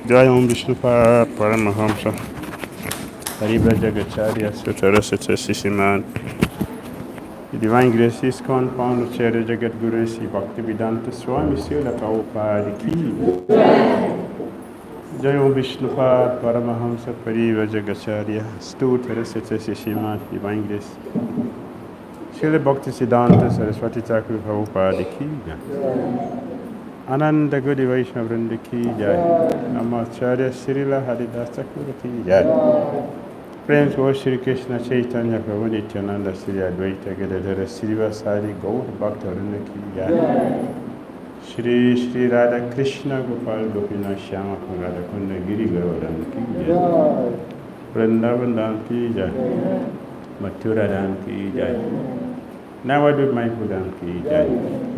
𝐤𝐢𝐬 Vishnupada Paramahamsa 𝐒𝐰𝐬𝐬 𝐁𝐡𝐚𝐤𝐬. The Divine Grace ISKCON, founder 𝐤𝐬𝐬 Sri Bhakti Vedanta Swami Srila Prabhupada ki. 𝐤𝐢𝐬 Vishnupada Paramahamsa 𝐒𝐰𝐬𝐬 𝐶𝐡 Divine Grace Srila Bhakti Siddhanta Saraswati Thakur Prabhupada ki. Ananda Gudi Vaishnava Vrinda ki jai. Namacharya Srila Haridas Thakur ki jai. Prem to Shri Krishna Chaitanya Prabhu Nityananda Sri Advaita Gadadhara Srivasari Gaur Bhakta Vrinda ki jai. Shri Shri Radha Krishna Gopal Gopinath Shyama Radha Kunda Giri Govardhan ki jai. Vrindavan Dham ki jai. Mathura Dham ki jai. Navadvip Mayapur Dham ki jai.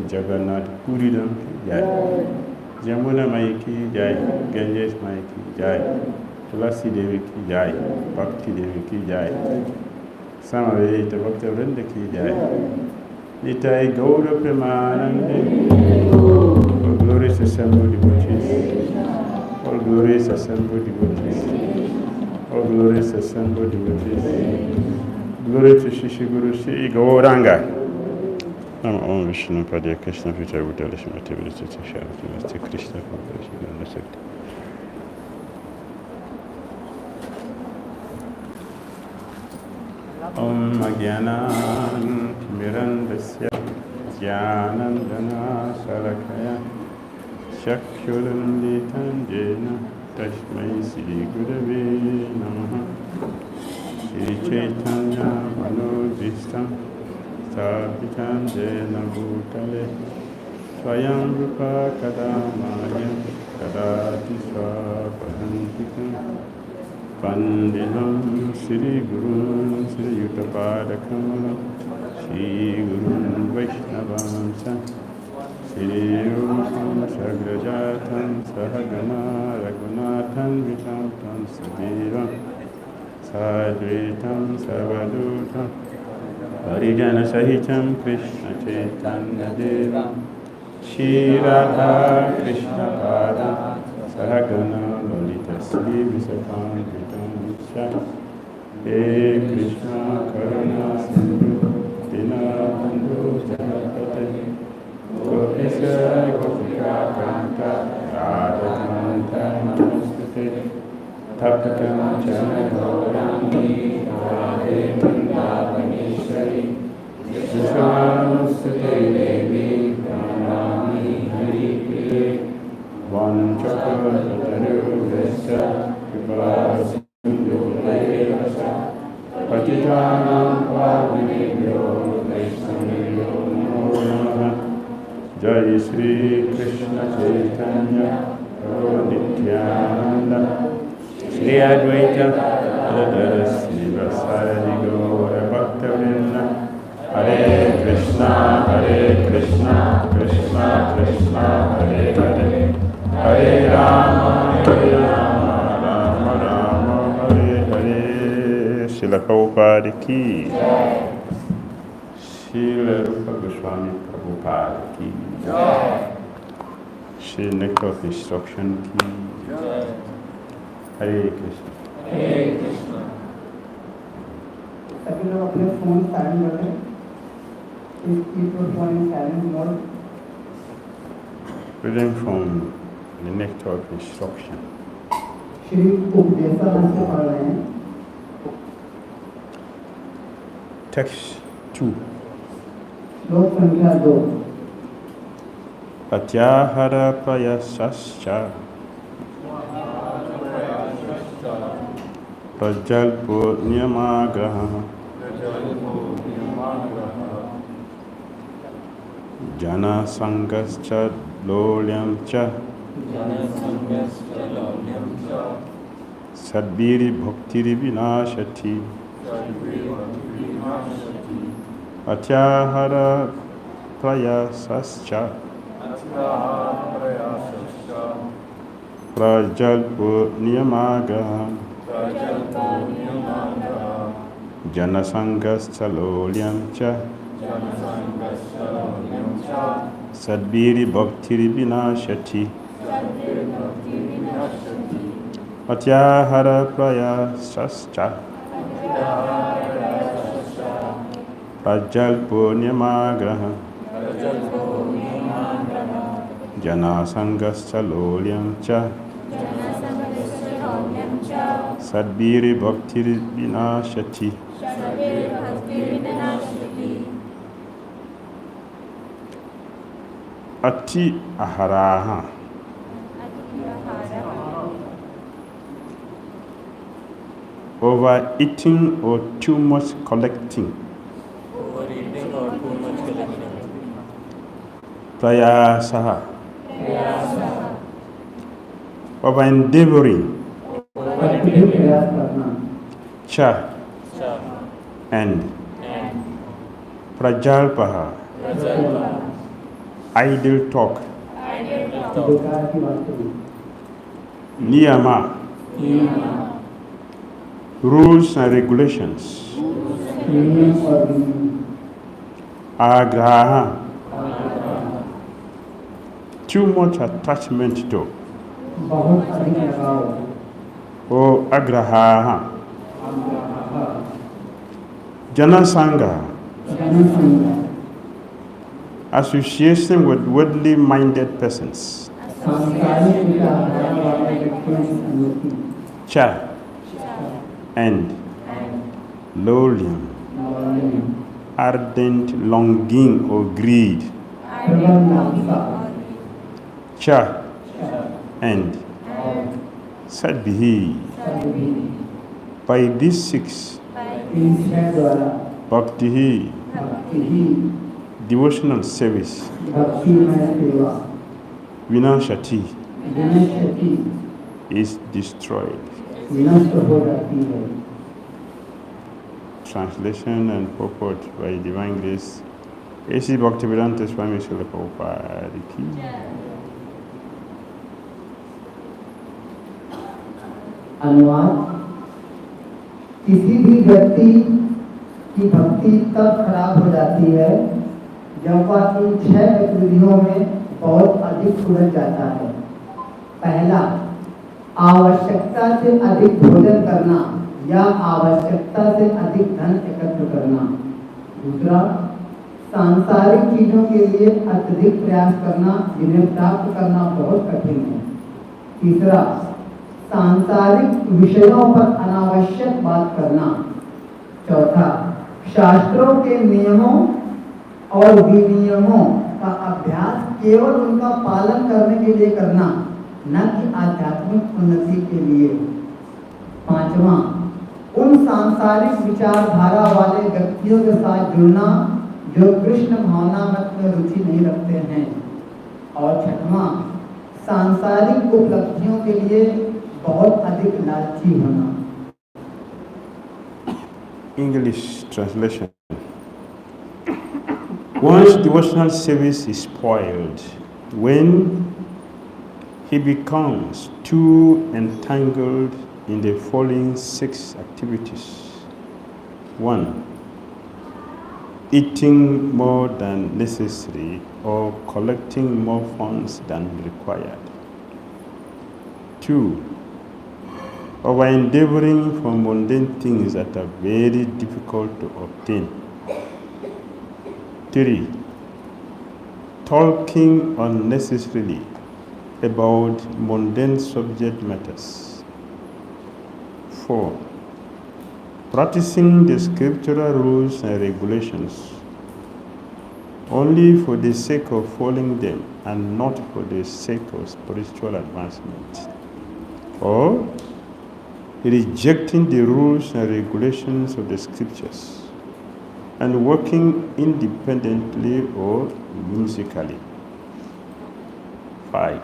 Jagannath Puri Dham ki jai. Jamuna Mai ki jai. Ganges Mai ki jai. Tulasi Devi ki jai. Bhakti Devi ki jai. Samaveta Bhakta Vrinda ki jai. Nitai Gaura Premanande. All glorious assembled devotees. All glorious assembled devotees. All glorious assembled devotees. Glory to Shri Guru Sri Gauranga. Namo Om Vishnu Padaya Krishna Pita Buddha Lishma Tivita Sharati Masti Krishna Pita. Om Agyanan Mirandasya Jnanandana Salakaya Chakshurunditan Jena Tashmai Sri Gurave Namaha. Shri Chaitanya Manobhistam Sthapitam Jena Bhutale Swayam Rupa Kadamaya Kadati Swapahantikam Pandinam Shri Gurun Shri Yuttapadakam Shri Gurun Vaishnavamsa Shri Rupam Sagrajatam Sahagana Raghunatham Vitantam Sajivam Sadvitam Savadutam Parijana Sahitam Krishna Chaitanya Devam Shri Radha Krishna Pada Sahagana Lalita Sri Visakam Vitam Shah He Krishna Karuna Sindhu Dinabandhu Janapate Gopisa Gopika Kanta Radha Kanta Namaste Tapakam Chana Gaurangi Radhe Vrindavaneshwari Vishwanustate Devi Pranami Hari Priye Vanchakataru Vesha Kripasindhu Vairasha Patitanam Pavanebhyo Vaishnavebhyo Namo Namaha. Jai Shri Krishna Chaitanya Prabhu Nityananda Shri Advaita Gadadhara Srivasari Gaura Bhakta Vrinda. Hare Krishna Krishna Krishna Hare Hare Hare Rama Rama Rama Hare Hare. Srila Prabhupada ki. Srila Rupa Goswami Prabhupada ki. Shri Nectar of Instruction ki. Hare Krishna. Hare Krishna. सभी लोग अपने phone silent कर लें. Keep your phone in silent mode. Reading from the Nectar of Instruction. Shri उपदेशक से पढ़ रहे हैं. Text 2. श्लोक संख्या 2. Atyahara prayasascha prajalpo niyamagraha jana sangascha lolyam cha sadbiri bhaktiri vinashati. Atyahara prayasascha prajalpo niyamagraha janasangascha lolyam cha sadbiri bhaktiri vinashati. Atyahara prayasascha prajalpo nyamagraha jana sangascha lolyam cha sadbiri bhakti vinashati. Ati aharaha overeating or too much collecting. Prayasaha over endeavoring. Cha and prajalpaha idle talk. Niyama rules and regulations. Agraha too much attachment to. O agraha jana sanga association with worldly minded persons. Cha and lolyam ardent longing or greed. Cha and sadbihi by these six bhakti devotional service vinashati is destroyed. Translation and purport by Divine Grace A.C. Bhaktivedanta Swami Srila Prabhupada ki. अनुवाद किसी भी व्यक्ति की भक्ति तब खराब हो जाती है जब वह इन 6 गतिविधियों में बहुत अधिक उलझ जाता है। पहला, आवश्यकता से अधिक भोजन करना या आवश्यकता से अधिक धन एकत्र करना। दूसरा, सांसारिक चीजों के लिए अत्यधिक प्रयास करना जिन्हें प्राप्त करना बहुत कठिन है। तीसरा, सांसारिक विषयों पर अनावश्यक बात करना। चौथा, शास्त्रों के नियमों और विनियमों का अभ्यास केवल उनका पालन करने के लिए करना, न कि आध्यात्मिक उन्नति के लिए। पांचवा, उन सांसारिक विचारधारा वाले व्यक्तियों के साथ जुड़ना जो कृष्ण भावनामत में रुचि नहीं रखते हैं। और छठवां, सांसारिक उपलब्धियों के लिए बहुत अधिक लालची होना। English translation. One's devotional service is spoiled when he becomes too entangled in the following 6 activities. 1. Eating more than necessary or collecting more funds than required. 2. Over endeavoring for mundane things that are very difficult to obtain. 3. Talking unnecessarily about mundane subject matters. 4. Practicing the scriptural rules and regulations only for the sake of following them and not for the sake of spiritual advancement. Or rejecting the rules and regulations of the scriptures and working independently or musically. 5.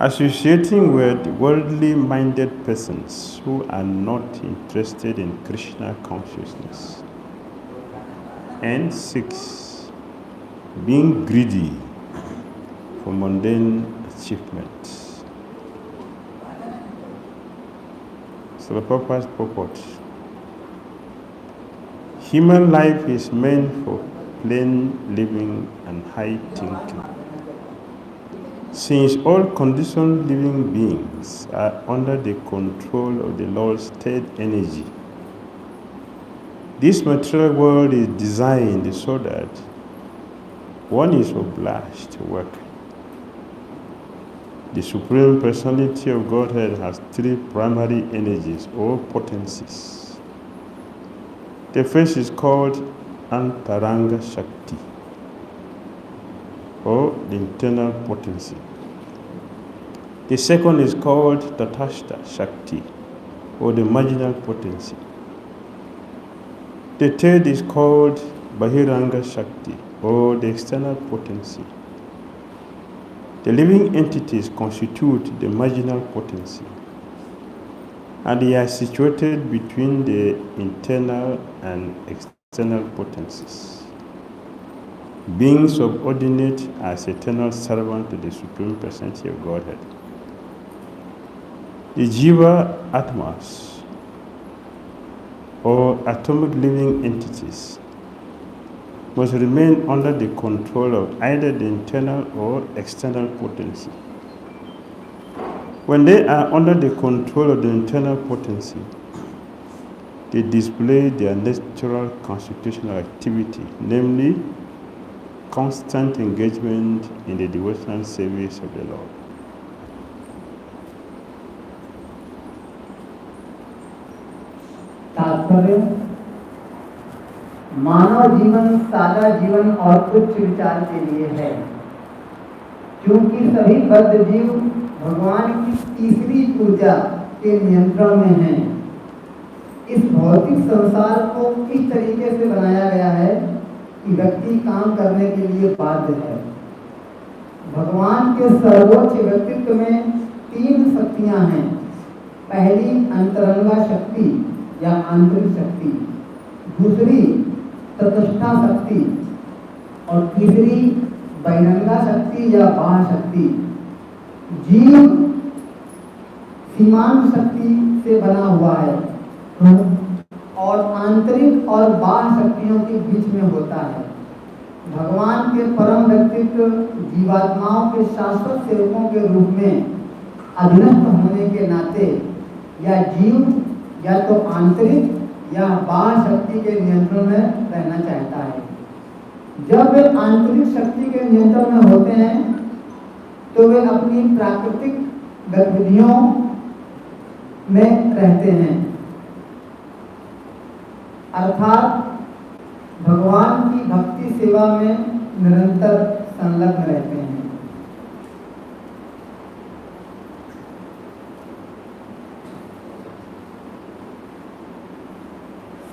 Associating with worldly minded persons who are not interested in Krishna consciousness. And 6. Being greedy for mundane achievements. So the purport. Human life is meant for plain living and high thinking. Since all conditioned living beings are under the control of the Lord's third energy, this material world is designed so that one is obliged to work. The Supreme Personality of Godhead has three primary energies or potencies. The first is called Antaranga Shakti, or the internal potency. The second is called Tatashta Shakti, or the marginal potency. The third is called Bahiranga Shakti, or the external potency. The living entities constitute the marginal potency, and they are situated between the internal and external potencies. Beings subordinate as eternal servant to the Supreme Personality of Godhead. The Jiva Atmas, or atomic living entities, must remain under the control of either the internal or external potency. When they are under the control of the internal potency, they display their natural constitutional activity, namely constant engagement in the devotional service of the Lord. तात्पर्य, मानव जीवन सादा जीवन और उच्च विचार के लिए है। क्योंकि सभी बद्ध जीव भगवान की तीसरी ऊर्जा के नियंत्रण में हैं। इस भौतिक संसार को इस तरीके से बनाया गया है कि व्यक्ति काम करने के लिए बाध्य है। भगवान के सर्वोच्च व्यक्तित्व में तीन शक्तियां हैं। पहली अंतरंगा शक्ति या आंतरिक शक्ति, दूसरी तटस्था शक्ति और तीसरी बहिरंगा शक्ति या बाह्य शक्ति। जीव सीमांत शक्ति से बना हुआ है और आंतरिक और बाह्य शक्तियों के बीच में होता है। भगवान के परम व्यक्तित्व जीवात्माओं के शाश्वत सेवकों के रूप में अधीनस्थ होने के नाते या जीव या तो आंतरिक या बाह्य शक्ति के नियंत्रण में रहना चाहता है। जब वे आंतरिक शक्ति के नियंत्रण में होते हैं तो वे अपनी प्राकृतिक गतिविधियों में रहते हैं, अर्थात भगवान की भक्ति सेवा में निरंतर संलग्न रहते हैं।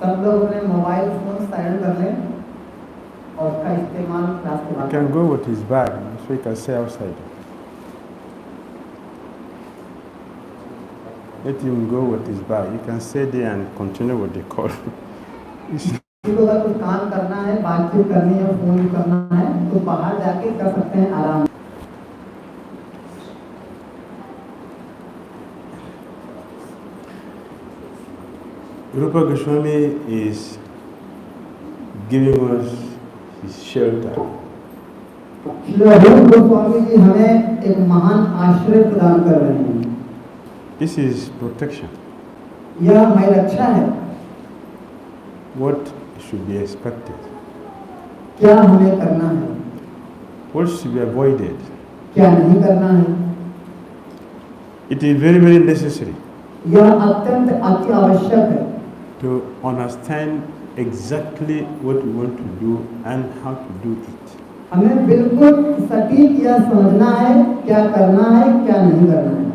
सब लोग अपने मोबाइल फोन साइलेंट कर लें और उसका इस्तेमाल क्लास के बाद। You can go with his bag, so he can stay outside. Let him go with his bag. You can stay there and continue with the call. किसी को अगर कुछ काम करना है, बातचीत करनी है, फोन करना है, तो बाहर जाके कर सकते हैं आराम। Rupa Goswami is giving us his shelter. रूप गोस्वामी जी हमें एक महान आश्रय प्रदान कर रहे हैं। This is protection. यह हमारी रक्षा है। What should be expected? क्या हमें करना है? What should be avoided? क्या नहीं करना है? It is very, very necessary यह अत्यंत अति आवश्यक है to understand exactly what we want to do and how to do it. हमें बिल्कुल सटीक यह समझना है क्या करना है क्या नहीं करना है।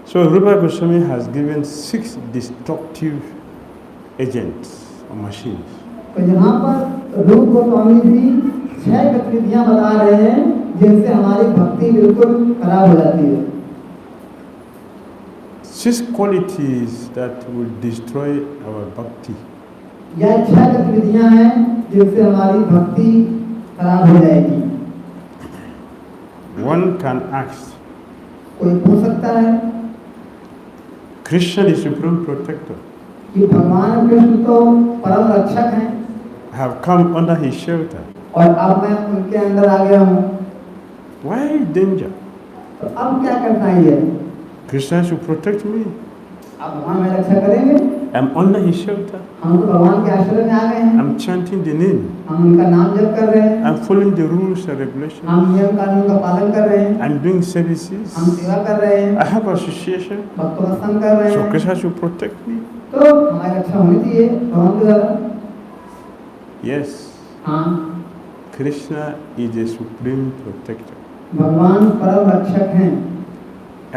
So Rupa Goswami has given 6 destructive agents or machines. तो यहाँ पर रूप गोस्वामी जी 6 गतिविधियां बता रहे हैं जिनसे हमारी भक्ति बिल्कुल खराब हो जाती है। 6 qualities that will destroy our bhakti. यह 6 गतिविधियां हैं जिनसे हमारी भक्ति खराब हो जाएगी। One can ask, कोई पूछ सकता है Krishna is supreme protector. कि भगवान कृष्ण तो परम रक्षक हैं I have come under his shelter. और अब मैं उनके अंदर आ गया हूँ। Why danger? तो अब क्या करना है? Krishna should protect me. अब भगवान मेरी रक्षा करेंगे। I'm under his shelter. हम तो भगवान के आश्रय में आ गए हैं। I'm chanting the name. हम उनका नाम जप कर रहे हैं। I'm following the rules and regulations. हम नियम कानून का पालन कर रहे हैं। I'm doing services. हम सेवा कर रहे हैं। I have association. भक्तों का संग कर रहे हैं। So Krishna should protect me. तो हमारी रक्षा होनी चाहिए भगवान के द्वारा। Yes. हाँ। Krishna is the supreme protector. भगवान परम रक्षक हैं।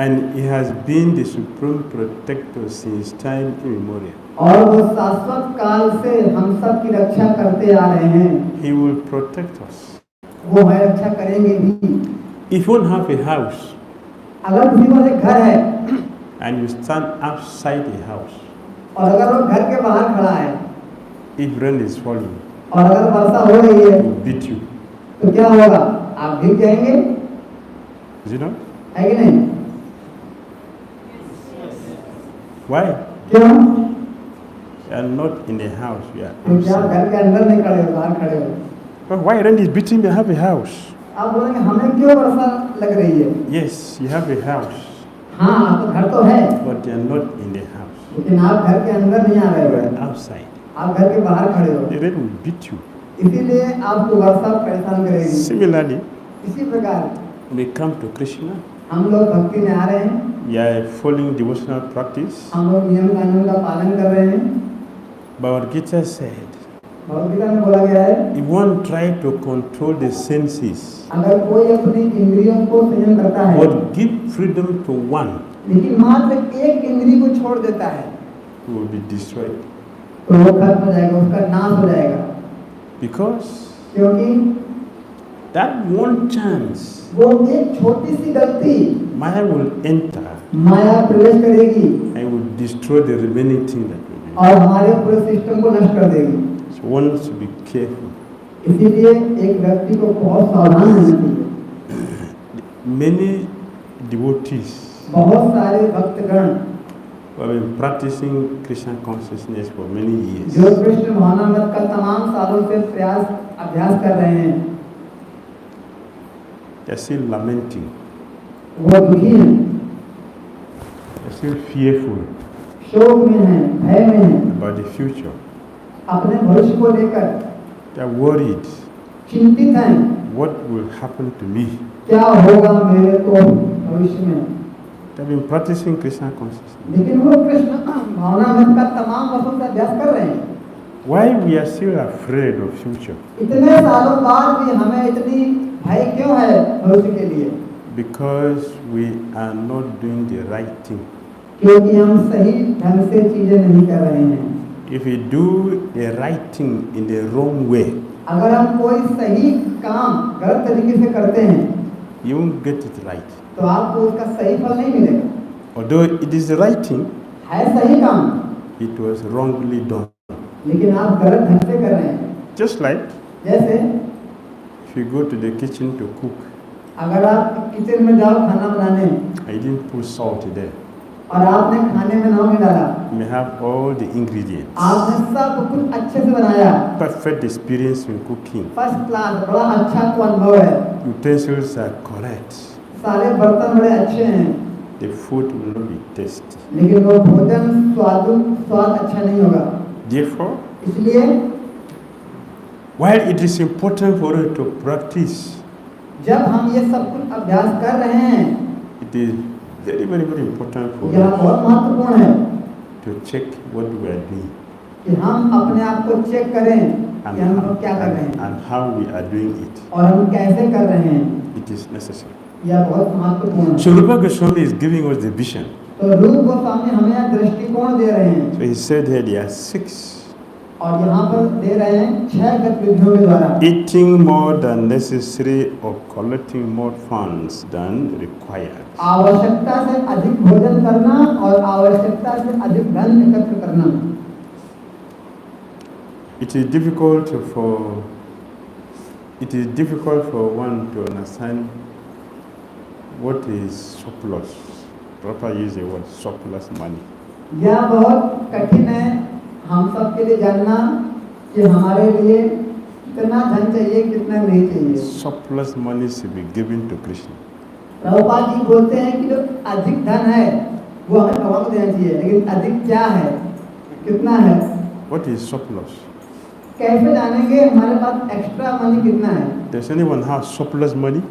And he has been the supreme protector since time immemorial. और वो शाश्वत काल से हम सब की रक्षा करते आ रहे हैं। He will protect us. वो हमारी रक्षा करेंगे भी। If you don't have a house, अगर किसी को एक घर है, and you stand outside the house, और अगर वो घर के बाहर खड़ा है, if rain is falling, और अगर वर्षा हो रही है, he will beat you. तो क्या होगा? आप गिर जाएंगे? Is it not? है कि नहीं? Why? क्यों? You are not in the house. You are क्योंकि आप outside. घर के अंदर नहीं खड़े हो, बाहर खड़े हो। But why rain is beating me? I have a house. आप बोलेंगे हमें क्यों वर्षा लग रही है? Yes, you have a house, हाँ, तो घर तो है, but you are not in the house. लेकिन आप घर के अंदर नहीं आ रहे You हो। are outside. आप घर के बाहर खड़े हो। The rain will beat you. इसीलिए आपको वर्षा परेशान करेगी। Similarly, इसी प्रकार we come to Krishna. हम लोग भक्ति में आ रहे हैं। We are following devotional practice. हम लोग नियम कानून का पालन कर रहे हैं। Bhagavad Gita said, Bhagavad Gita में बोला गया है, if one try to control the senses, अगर कोई अपनी इंद्रियों को संयम करता है, but give freedom to one, लेकिन मात्र एक इंद्री को छोड़ देता है, who will be destroyed. तो वो खत्म हो जाएगा, उसका नाश हो जाएगा। Because क्योंकि that one chance, वो एक छोटी सी गलती Maya will enter माया प्रवेश करेगी and will destroy the remaining thing that will be. और हमारे पूरे सिस्टम को नष्ट कर देगी। So one should be careful. इसीलिए एक व्यक्ति को बहुत सावधान रहना चाहिए। Many devotees बहुत सारे भक्तगण who have been practicing Krishna consciousness for many years, जो कृष्ण भावनामृत का तमाम सालों से अभ्यास कर रहे हैं, they are still lamenting, वो दुखी हैं, they are still fearful शोक में हैं, भय में हैं, about the future. अपने भविष्य को लेकर They are worried, चिंतित हैं, what will happen to me? क्या होगा मेरे को भविष्य में। They have been practicing Krishna consciousness. लेकिन वो कृष्ण भावनामृत का तमाम वर्षों से अभ्यास कर रहे हैं। Why we are still afraid of future? इतने सालों बाद भी हमें इतनी भय क्यों है भविष्य के लिए? Because we are not doing the right thing. क्योंकि हम सही ढंग से चीजें नहीं कर रहे हैं। If we do the right thing in the wrong way, अगर हम कोई सही काम गलत तरीके से करते हैं, you won't get it right. तो आपको उसका सही फल नहीं मिलेगा। Although it is the right thing, है सही काम, it was wrongly done. लेकिन आप गलत ढंग से कर रहे हैं। Just like जैसे if you go to the kitchen to cook, अगर आप किचन में जाओ खाना बनाने I didn't put salt there. और आपने खाने में नमक नहीं डाला, You may have all the ingredients. आपने सब कुछ अच्छे से बनाया, Perfect experience in cooking. First class, बड़ा अच्छा आपको अनुभव है, Utensils are correct. सारे बर्तन बड़े अच्छे हैं, The food will not be tasty. लेकिन वो भोजन स्वाद अच्छा नहीं होगा। Therefore, इसलिए while it is important for us to practice, जब हम ये सब कुछ अभ्यास कर रहे हैं, it is very, very, very important for यह us बहुत महत्वपूर्ण है to check what we are doing कि हम अपने आप को चेक करें कि हम क्या कर रहे हैं and how we are doing it. और हम कैसे कर रहे हैं। It is necessary. यह बहुत महत्वपूर्ण है। So Rupa Goswami is giving us the vision. तो रूप गोस्वामी हमें यह दृष्टिकोण दे रहे हैं। So he said here there are 6. और यहाँ पर दे रहे हैं 6 गतिविधियों के द्वारा। Eating more than necessary or collecting more funds than required. आवश्यकता से अधिक भोजन करना और आवश्यकता से अधिक धन एकत्र करना। It is difficult for one to understand what is surplus. Proper use the word surplus money. यह बहुत कठिन है हम सब के लिए जानना कि हमारे लिए कितना धन चाहिए कितना नहीं चाहिए. Surplus money should be given to Krishna. Prabhupada ji बोलते हैं कि जो अधिक धन है वो हमें भगवान को देना चाहिए, लेकिन अधिक क्या है, कितना है. What is surplus? कैसे जानेंगे हमारे पास एक्स्ट्रा मनी कितना है. Does anyone have surplus money?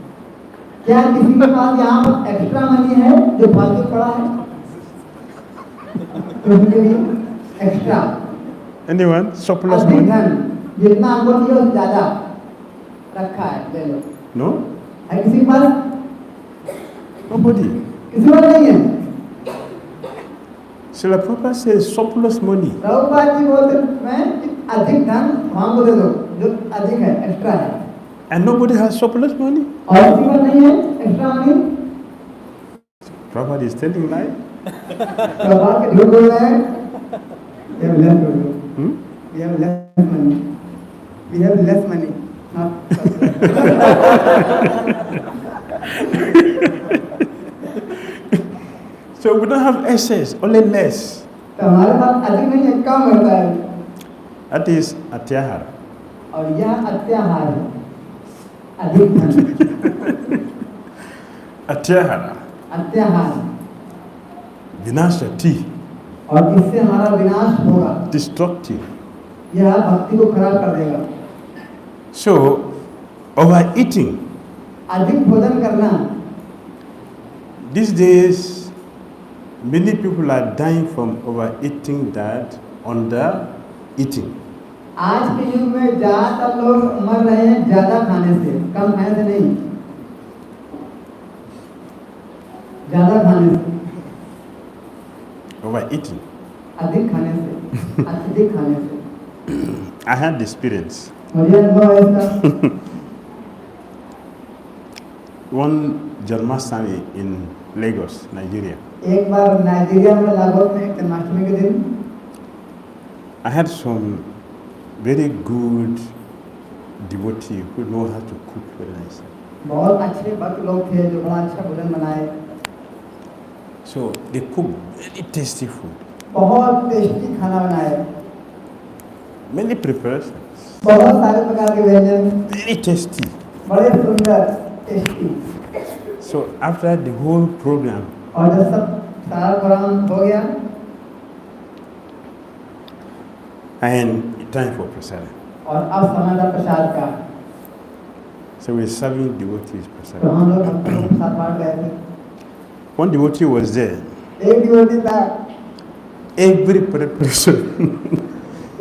क्या किसी के पास यहाँ पर एक्स्ट्रा मनी है जो फालतू पड़ा है उसके लिए एक्स्ट्रा. Anyone? Surplus अधिक money? धन जितना हमको चाहिए उससे ज्यादा रखा है, ले लो. No? है किसी के पास? Nobody. किसी को नहीं है. Srila Prabhupada says surplus money. Prabhupada ji बोलते हैं अधिक धन हमको दे दो जो अधिक है, एक्स्ट्रा है. And nobody has surplus money? और किसी को नहीं है extra money. Prabhupada is telling lie? Prabhupada के झूठ बोल रहे हैं. We have less money. We have less money. We have less money. So we don't have excess, only less. तो हमारे पास अधिक नहीं है, कम होता है. That is atyahara. और यह अत्याहार है, अधिक धन. Atyahara. अत्याहार. Vinashati. और इससे हमारा विनाश होगा. Destructive. यह भक्ति को खराब कर देगा. So, overeating. अधिक भोजन करना. These days, many people are dying from overeating, that under eating. आज के युग में ज्यादातर लोग मर रहे हैं ज्यादा खाने से, कम खाने से नहीं, ज्यादा खाने से. Overeating. अधिक खाने से, अत्यधिक खाने से. I had the experience. मुझे अनुभव है इसका. One Janmashtami in Lagos, Nigeria. एक बार नाइजीरिया में लागोस में एक जन्माष्टमी के दिन I had some very good devotee who know how to cook very nicely. बहुत अच्छे भक्त लोग थे जो बड़ा अच्छा भोजन बनाए. So they cook very tasty food. बहुत टेस्टी खाना बनाए. Many preparations. बहुत सारे प्रकार के व्यंजन. Very tasty. बड़े सुंदर tasty. So after the whole program, और जब सब सारा प्रोग्राम हो गया and time for prasadam. और अब समय था प्रसाद का. So we're serving devotees तो prasadam. हम लोग भक्तों को प्रसाद बांट रहे थे. One devotee was there. एक डिवोटी था, Every preparation.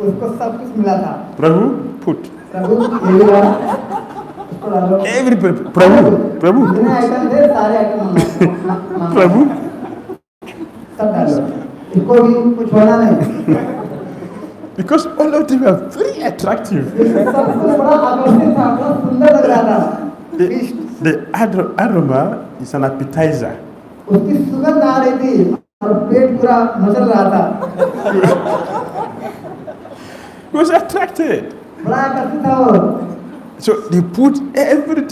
उसको सब कुछ मिला था. Prabhu, put. प्रभु ये भी रहा, उसको डालो. Every Prabhu. जितने आइटम थे सारे आइटम Prabhu. सब डालो. इसको भी कुछ होना नहीं. Because all of them are very attractive. सब कुछ बड़ा आकर्षित था, बड़ा सुंदर लग रहा था. The aroma is an appetizer. उसकी सुगंध आ रही थी और पेट पूरा मचल रहा था. He was attracted. बड़ा आकर्षित था वो. So they put every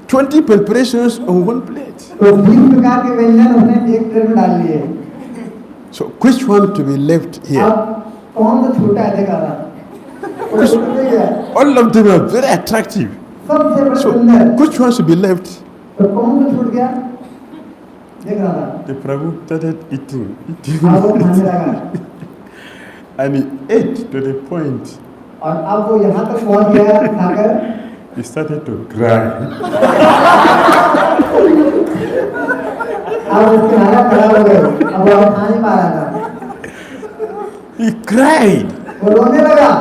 20 preparations on one plate. तो 20 प्रकार के व्यंजन उसने एक प्लेट में डाल लिए. So which one to be left here? अब कौन सा छोटा है देखा था. All of them are very attractive. सबसे बड़ा So सुंदर. which one should be left? तो कौन सा छूट गया देख रहा था. The Prabhu started eating. अब वो खाने लगा. And he ate to the point. और अब वो यहाँ तक पहुँच गया खाकर. He started to cry. अब उसकी हालत खराब हो गई. अब वो खा नहीं पा रहा था. He cried. वो रोने लगा.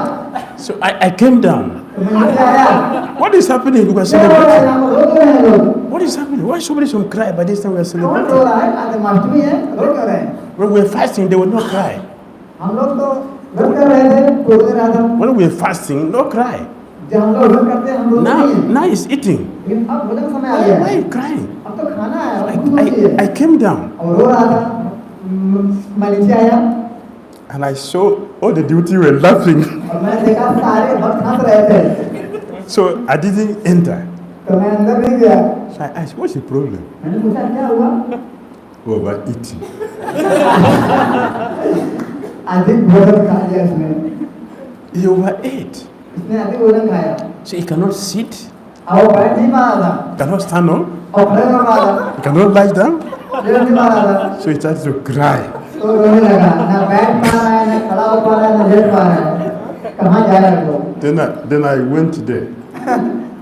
So I came down. तो मैं नीचे आया. What is happening? We were क्या हो रहा है? celebrating. यहाँ पर रो क्यों रहे हैं लोग? What is happening? Why somebody should cry? By this time we are कौन celebrating. रो रहा है? आज जन्माष्टमी है, रो क्यों रहे हैं? When we were fasting, they would not cry. हम लोग तो व्रत कर रहे थे, तो रो रहा था. When we were fasting, no cry. जब हम लोग व्रत करते हैं हम रोते नहीं हैं. Now he's eating. लेकिन अब भोजन समय आ Why गया are है. you crying? अब तो खाना है, अब कुछ नहीं I है. came down और रो रहा था. मैं नीचे आया and I saw all the duty were laughing. और मैं देखा सारे भक्त हंस रहे थे. So I didn't enter. तो मैं अंदर नहीं गया. So I asked, what's the problem? मैंने पूछा क्या हुआ. Overeating. अधिक भोजन खा लिया इसने. He overate. इसने अधिक भोजन खाया। So he cannot sit, अब वो बैठ नहीं पा रहा था cannot stand up, और खड़े नहीं पा रहा था, he cannot lie down. लेट नहीं पा रहा था, So he starts to cry. तो रोने लगा। ना बैठ पा रहा है, ना खड़ा हो पा रहा है, ना लेट पा रहा है, कहाँ जा रहा है वो? Then I went there.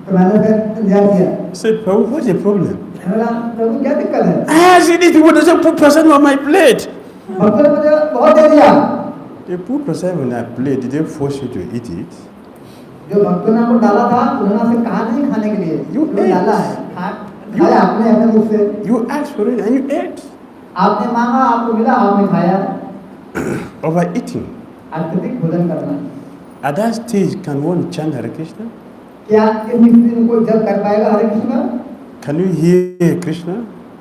तो मैंने फिर ध्यान दिया। I said, Prabhu, what's the problem? बोला प्रभु क्या दिक्कत है? I see these people doesn't put prasad on my plate. भक्त ने मुझे बहुत दे दिया। They put prasad on my plate. Did they force you to eat it? जो भक्तों ने आपको डाला था, उन्होंने आपसे कहा नहीं खाने के लिए। You जो ate. डाला है, खाया आपने अपने मुख से। You asked for it and you ate. आपने मांगा, आपको मिला, आपने खाया। Overeating. अत्यधिक भोजन करना। At that stage, can one chant Hare Krishna? क्या इस स्थिति को जब कर पाएगा हरे Krishna? Can you hear Krishna?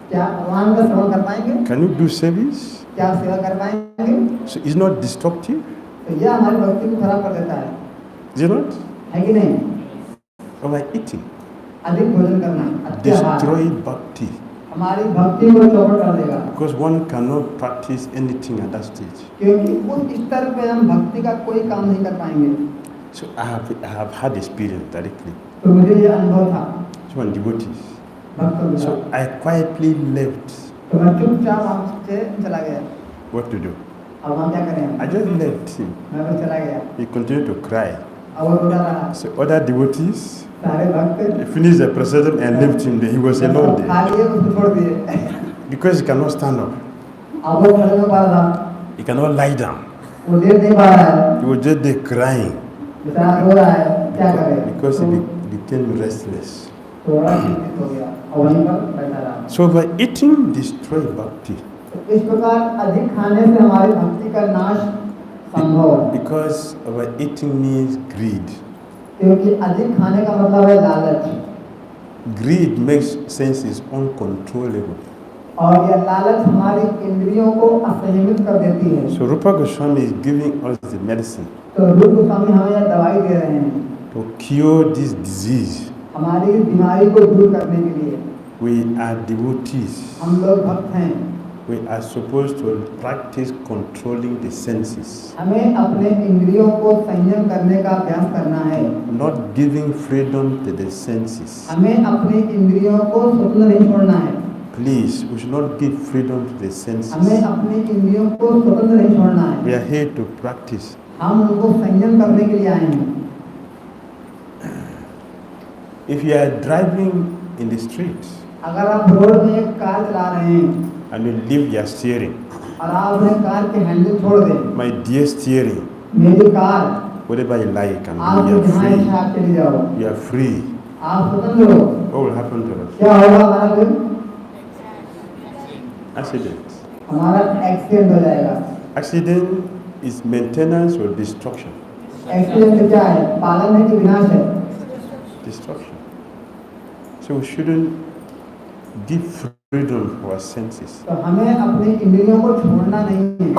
क्या भगवान का श्रवण कर पाएंगे? Can you do service? क्या सेवा कर पाएंगे? So it's not destructive? तो यह हमारी भक्ति को खराब कर देता है, Is it not? है कि नहीं? Overeating. अधिक भोजन करना, अत्याहार Destroy bhakti. हमारी भक्ति को चौपट कर देगा। Because one cannot practice anything at that stage. क्योंकि उस स्तर पे हम भक्ति का कोई काम नहीं कर पाएंगे। So I have had experience directly. तो मुझे ये अनुभव था So one devotees. भक्तों के So साथ। I quietly left. तो मैं चुपचाप वहाँ से चला गया। What to do? अब वहाँ क्या करें हम? I just left him. मैं बस चला गया। He continued to cry. अब वो रोता रहा। So other devotees सारे भक्त finished the prasadam and left him there. He was alone there. खा लिए, उसको छोड़ दिए। Because he cannot stand up. अब वो खड़े नहीं पा रहा था, He cannot lie down. वो लेट नहीं पा रहा है, He was just there crying. बेचारा रो रहा है, क्या करे? Because तो he became restless. थोड़ा चिंतित हो गया और वहीं पर बैठा रहा। So by eating, destroy bhakti. तो इस प्रकार अधिक खाने से हमारी भक्ति का नाश संभव है। Because our eating means greed. क्योंकि अधिक खाने का मतलब है लालच, Greed makes senses uncontrollable. और यह लालच हमारी इंद्रियों को असंयमित कर देती है। So Rupa Goswami is giving us the medicine तो रूप गोस्वामी हमें यह दवाई दे रहे हैं to cure this disease. हमारी बीमारी को दूर करने के लिए। We are devotees. हम लोग भक्त हैं, We are supposed to practice controlling the senses, हमें अपने इंद्रियों को संयम करने का अभ्यास करना है। not giving freedom to the senses. हमें अपने इंद्रियों को स्वतंत्र नहीं छोड़ना है। Please, we should not give freedom to the हमें senses. अपने इंद्रियों को स्वतंत्र नहीं छोड़ना है। We are here to practice. हम उनको संयम करने के लिए आए हैं। If you are driving in the street अगर आप रोड में एक कार चला रहे हैं and you leave your steering, और आप अपने कार के हैंडल छोड़ दें, my dear steering, मेरी car, whatever you like, and आप you are जहाँ free. इच्छा आप चले जाओ, You are free. आप स्वतंत्र हो। What will happen to us? क्या होगा हमारा फिर? Accident. हमारा एक्सीडेंट हो जाएगा। Accident is maintenance or destruction. Accident क्या है? पालन है कि विनाश है? Destruction. So we shouldn't give freedom to our senses. तो हमें अपने इंद्रियों को छोड़ना नहीं है,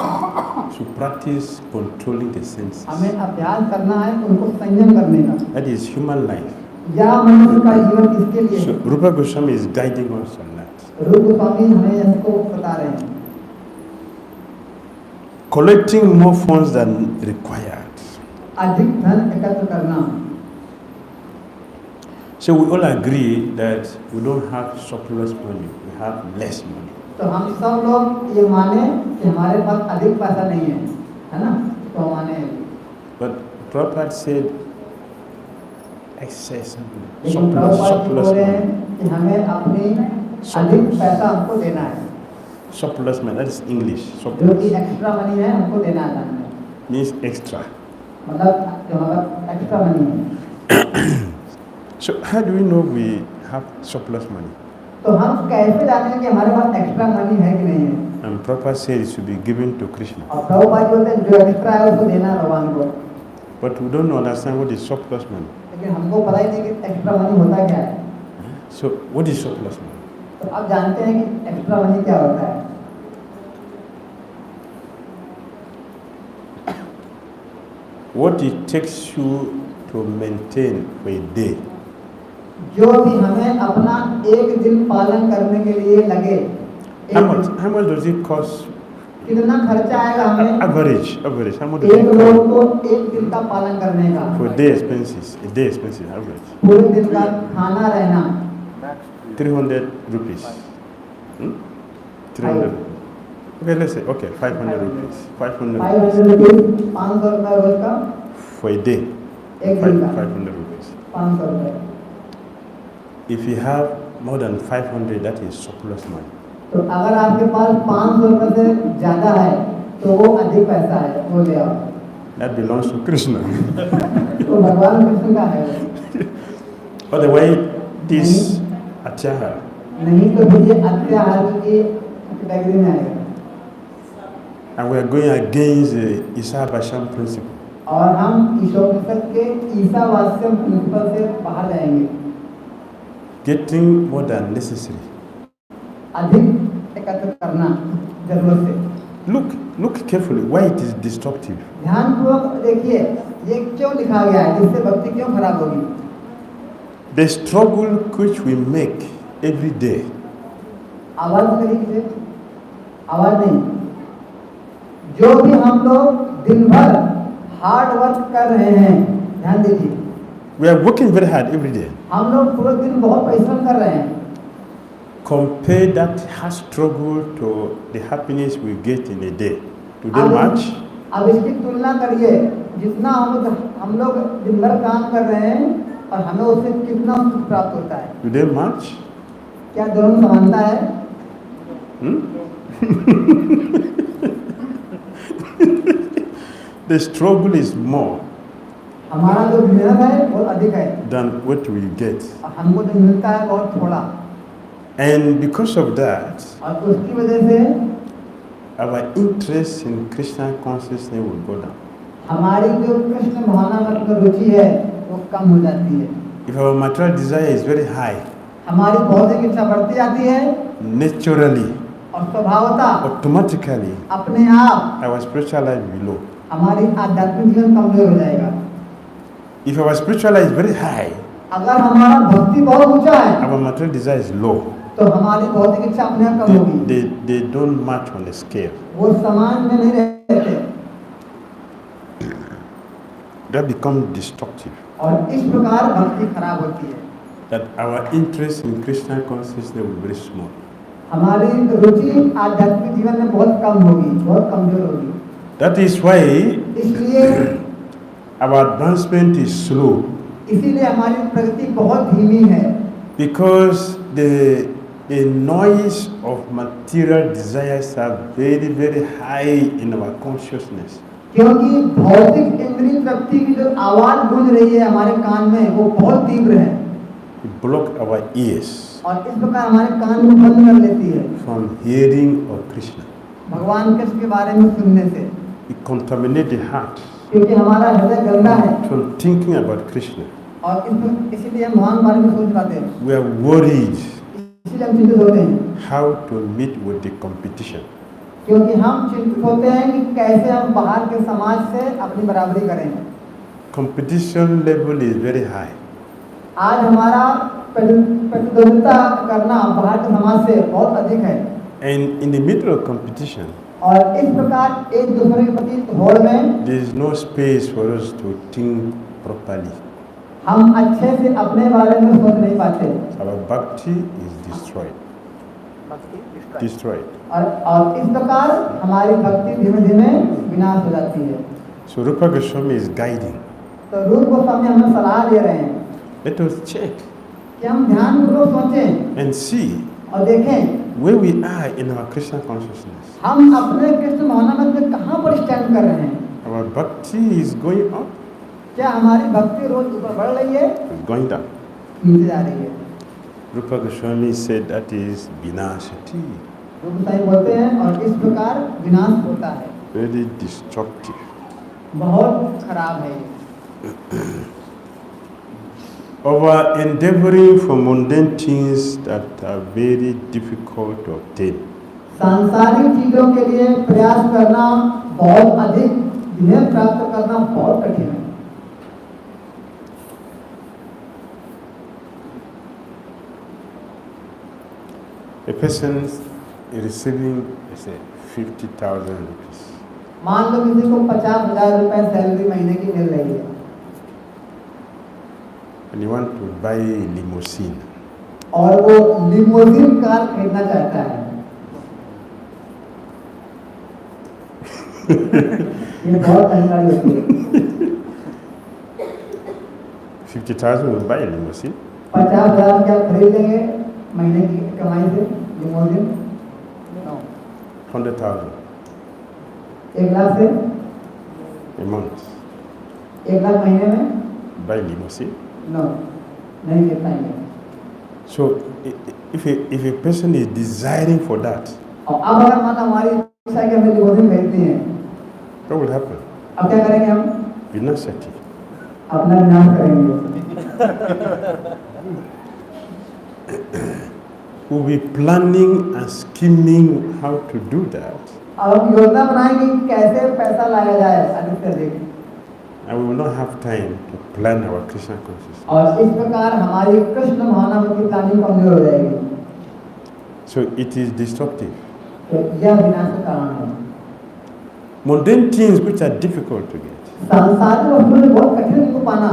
To practice controlling the senses. हमें अभ्यास करना है उनको संयम करने का। That is human life. या मनुष्य का जीवन किसके लिए So है? Rupa Goswami is guiding us on that. रूप गोस्वामी हमें इसको बता रहे हैं। Collecting more funds than required. अधिक धन एकत्र करना। So we all agree that we don't have surplus money, we have less money. तो हम सब लोग ये माने कि हमारे पास अधिक पैसा नहीं है ना? तो माने। But Prabhupada said excess, लेकिन प्रभुपाद जी surplus बोल रहे money. हैं कि हमें अपनी अधिक पैसा हमको देना है, Surplus money, that is English. जो Surplus कि एक्स्ट्रा मनी है हमको देना है हमें। means extra. मतलब जो हमारा एक्स्ट्रा मनी है। So how do we know we have surplus money? तो हम कैसे जानेंगे कि हमारे पास एक्स्ट्रा मनी है कि नहीं है? And Prabhupada said it should be given to Krishna. और प्रभुपाद जी बोलते हैं जो एक्स्ट्रा है उसको देना है भगवान को। But we don't understand what is surplus money. लेकिन हमको पता ही नहीं कि एक्स्ट्रा मनी होता क्या है। So what is surplus money? तो आप जानते हैं कि एक्स्ट्रा मनी क्या होता है? What it takes you to maintain for a day. जो भी हमें अपना एक दिन पालन करने के लिए लगे। How much does it cost कितना खर्चा आएगा हमें Average. एक लोग को एक दिन का पालन करने का? For day expenses, a day expenses average. पूरे दिन का खाना रहना 300 rupees. 300. Okay, let's say, okay, 500 rupees. 500 rupees 500 रुपये रोज का for a day. एक दिन का 500 rupees. 500 रुपये। If you have more than 500, that is surplus money. तो अगर आपके पास 500 रुपये से ज़्यादा है तो वो अधिक पैसा है, वो ले आओ। That belongs to Krishna. तो भगवान कृष्ण का है वो। Otherwise, this atyahara. नहीं तो फिर ये अत्याहार की कैटेगरी में आएगा। And we are going against the 𝐒𝐰𝐴𝐵𝐵 principle. और हम ईशोपनिषद के ईसावास्यम प्रिंसिपल से बाहर जाएंगे। Getting more than necessary. अधिक एकत्र करना जरूरत से। Look carefully why it is destructive. ध्यानपूर्वक देखिए ये क्यों लिखा गया है, जिससे भक्ति क्यों खराब होगी। The struggle which we make every day. आवाज करिए किसे? आवाज नहीं। जो भी हम लोग दिन भर हार्ड वर्क कर रहे हैं, ध्यान दीजिए। We are working very hard every day. हम लोग पूरे दिन बहुत परिश्रम कर रहे हैं। Compare that hard struggle to the happiness we get in a day. Do they match? अब इसकी तुलना करिए, जितना हम लोग दिन भर काम कर रहे हैं और हमें उससे कितना सुख प्राप्त होता है। Do they match? क्या दोनों समानता है? The struggle is more हमारा जो मेहनत है वो अधिक है than what we get. हमको जो मिलता है बहुत थोड़ा। And because of that, और उसकी वजह से our interest in Krishna consciousness will go down. हमारी जो कृष्ण भावनामत में रुचि है वो कम हो जाती है। If our material desire is very high, हमारी भौतिक इच्छा बढ़ती जाती है naturally, और स्वभावतः automatically, अपने आप our spiritual life will be low. हमारी आध्यात्मिक जीवन कमजोर हो जाएगा। If our spiritual life is very high, अगर हमारा भक्ति बहुत ऊंचा है our material desire is low. तो हमारी भौतिक इच्छा अपने आप कम होगी। They don't match on the scale. वो समान में नहीं रहते That becomes destructive. और इस प्रकार भक्ति खराब होती है। That our interest in Krishna consciousness will be very small. हमारी रुचि आध्यात्मिक जीवन में बहुत कम होगी, बहुत कमजोर होगी। That is why इसलिए our advancement is slow. इसीलिए हमारी प्रगति बहुत धीमी है। Because the noise of material desires are very, very high in our consciousness. क्योंकि भौतिक इंद्रिय तृप्ति की जो आवाज गूंज रही है हमारे कान में वो बहुत तीव्र है। It blocks our ears और इस प्रकार हमारे कान को बंद कर लेती है from hearing of Krishna. भगवान कृष्ण के बारे में सुनने से। It contaminates the heart क्योंकि हमारा हृदय गंदा है from thinking about Krishna. और इसीलिए हम भगवान के बारे में सोच पाते हैं। We are worried इसीलिए हम चिंतित होते हैं how to meet with the competition. क्योंकि हम चिंतित होते हैं कि कैसे हम बाहर के समाज से अपनी बराबरी करें। Competition level is very high. आज हमारा प्रतिद्वंदिता करना बाहर के समाज से बहुत अधिक है। And in the middle of competition, और इस प्रकार एक दूसरे के प्रति होड़ में there is no space for us to think properly. हम अच्छे से अपने बारे में सोच नहीं पाते। Our bhakti is destroyed. Destroyed. और इस प्रकार हमारी भक्ति धीमे धीमे विनाश हो जाती है। So Rupa Goswami is guiding. तो रूप गोस्वामी हमें सलाह दे रहे हैं Let us check कि हम ध्यानपूर्वक सोचें and see और देखें where we are in our Krishna consciousness. हम अपने कृष्ण भावनामत में कहाँ पर स्टैंड कर रहे हैं। Our bhakti is going up, क्या हमारी भक्ति रोज ऊपर बढ़ रही है, it's going down. नीचे जा रही है। Rupa Goswami said that is vinashati, रूप गोस्वामी बोलते हैं और इस प्रकार विनाश होता है। very destructive. बहुत खराब है ये। Over endeavoring for mundane things that are very difficult to obtain. सांसारिक चीजों के लिए प्रयास करना बहुत अधिक, जिन्हें प्राप्त करना बहुत कठिन है। A person receiving, say, 50,000 rupees. मान लो किसी को 50,000 रुपए सैलरी महीने की मिल रही है And you want to buy a limousine. और वो लिमोजिन कार खरीदना चाहता है। ये बहुत महंगाई होती है। 50,000 will buy a limousine. 50,000 क्या खरीद लेंगे महीने की कमाई से लिमोजिन? 100,000 1 लाख से a month. 1 लाख महीने में Buy limousine. नो नहीं दे पाएंगे। So if a person is desiring for that, और अब अगर माता हमारी इच्छा है कि हमें लिमोजिन खरीदनी है, what will happen? अब क्या करेंगे हम? Vinasati. अपना विनाश करेंगे। We'll be planning and scheming how to do that. अब हम योजना बनाएंगे कि कैसे पैसा लाया जाए अधिक से अधिक। And we will not have time to plan our Krishna consciousness. और इस प्रकार हमारी कृष्ण भावना की प्लानिंग कमजोर हो जाएगी। So it is destructive. तो यह विनाश का कारण है। Mundane things which are difficult to get. सांसारिक वस्तुएं बहुत कठिन है इनको पाना।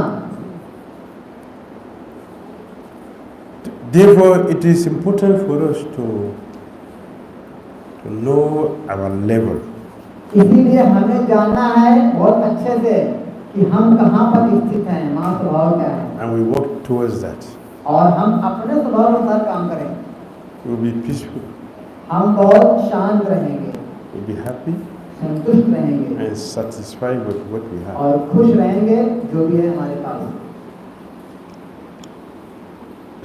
Therefore, it is important for us to know our level. इसीलिए हमें जानना है बहुत अच्छे से कि हम कहाँ पर स्थित हैं, हमारा स्वभाव क्या है, And we work towards that. और हम अपने स्वभाव अनुसार काम करें। We will be peaceful. हम बहुत शांत रहेंगे, We will be happy संतुष्ट रहेंगे and satisfied with what we have. और खुश रहेंगे जो भी है हमारे पास।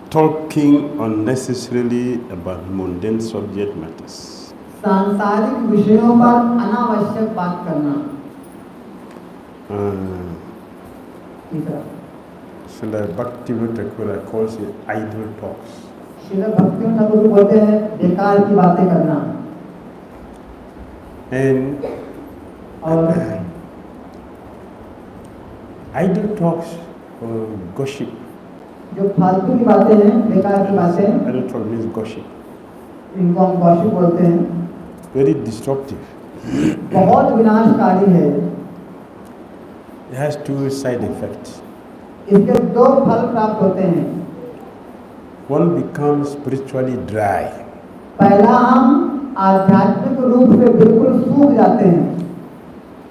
Talking unnecessarily about mundane subject matters. सांसारिक विषयों पर अनावश्यक बात करना। तीसरा, Srila Bhakti calls it idle talks. Srila भक्ति ठाकुर बोलते हैं बेकार की बातें करना। And और idle talks or gossip. जो फालतू की बातें हैं, बेकार की बातें, Idle talk means gossip. इनको हम गॉसिप बोलते हैं। Very destructive. बहुत विनाशकारी है। It has two side effects. इसके 2 फल प्राप्त होते हैं। One becomes spiritually dry. पहला, हम आध्यात्मिक रूप से बिल्कुल सूख जाते हैं।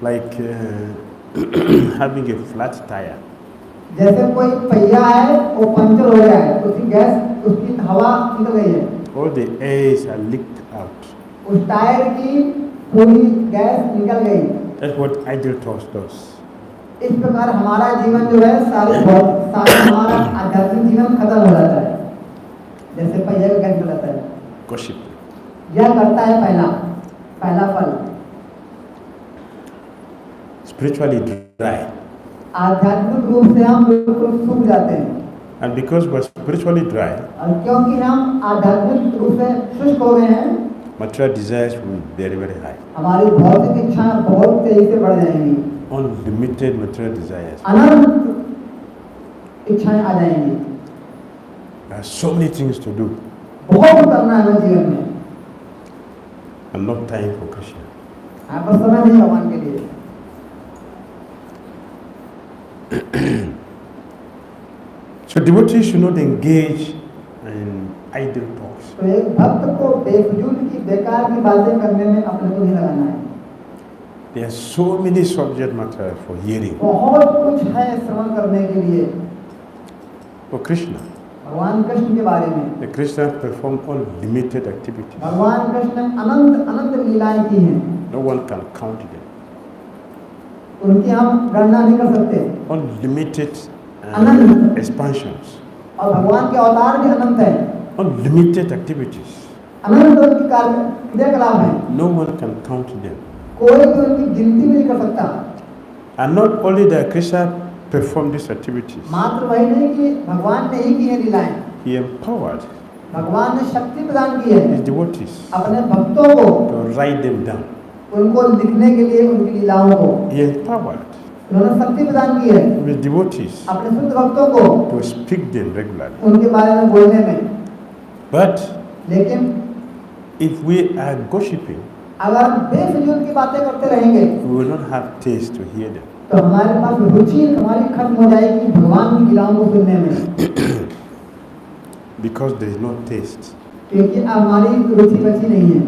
Like having a flat tire. जैसे कोई पहिया है वो पंचर हो गया है, उसकी गैस, उसकी हवा निकल गई है, All the airs are leaked out. उस टायर की पूरी गैस निकल गई। That's what idle talks does. इस प्रकार हमारा जीवन जो है सारा हमारा आध्यात्मिक जीवन खत्म हो जाता है, जैसे पहिया का गैस निकलता है। Gossip. यह करता है पहला फल। Spiritually dry. आध्यात्मिक रूप से हम बिल्कुल सूख जाते हैं। And because we're spiritually dry, और क्योंकि हम आध्यात्मिक रूप से शुष्क हो गए हैं, material desires will be very, very high. हमारी भौतिक इच्छाएं बहुत तेजी से बढ़ जाएंगी। Unlimited material desires. अनंत इच्छाएं आ जाएंगी। There are so many things to do. बहुत करना है हमें जीवन में, And not time for Krishna. यहाँ पर समय नहीं भगवान के लिए। So devotees should not engage in idle talks. तो एक भक्त को बेफिजूल की बेकार की बातें करने में अपने को नहीं लगाना है। There are so many subject matter for hearing. बहुत कुछ है श्रवण करने के लिए For Krishna, भगवान कृष्ण के बारे में। the Krishna performed unlimited activities. भगवान कृष्ण ने अनंत लीलाएं की हैं, No one can count them. उनकी हम गणना नहीं कर सकते। Unlimited अनंत expansions. और भगवान के अवतार भी अनंत है, Unlimited activities. अनंत उनकी क्रियाकलाप है, No one can count them. कोई भी उनकी गिनती भी नहीं कर सकता। And not only that, Krishna performed these activities. मात्र वही नहीं कि भगवान ने ही की है लीलाएं, He empowered भगवान ने शक्ति प्रदान की है his devotees अपने भक्तों को, to write them down. उनको लिखने के लिए उनकी लीलाओं को। He empowered उन्होंने शक्ति प्रदान की है his devotees अपने शुद्ध भक्तों को to speak them regularly. उनके बारे में बोलने में। But लेकिन If we are gossiping, अगर बेफिजूल की बातें करते रहेंगे, we will not have taste to hear them. तो हमारे पास रुचि हमारी खत्म हो जाएगी भगवान की लीलाओं को सुनने में, because there is no taste. क्योंकि हमारी रुचि बची नहीं है.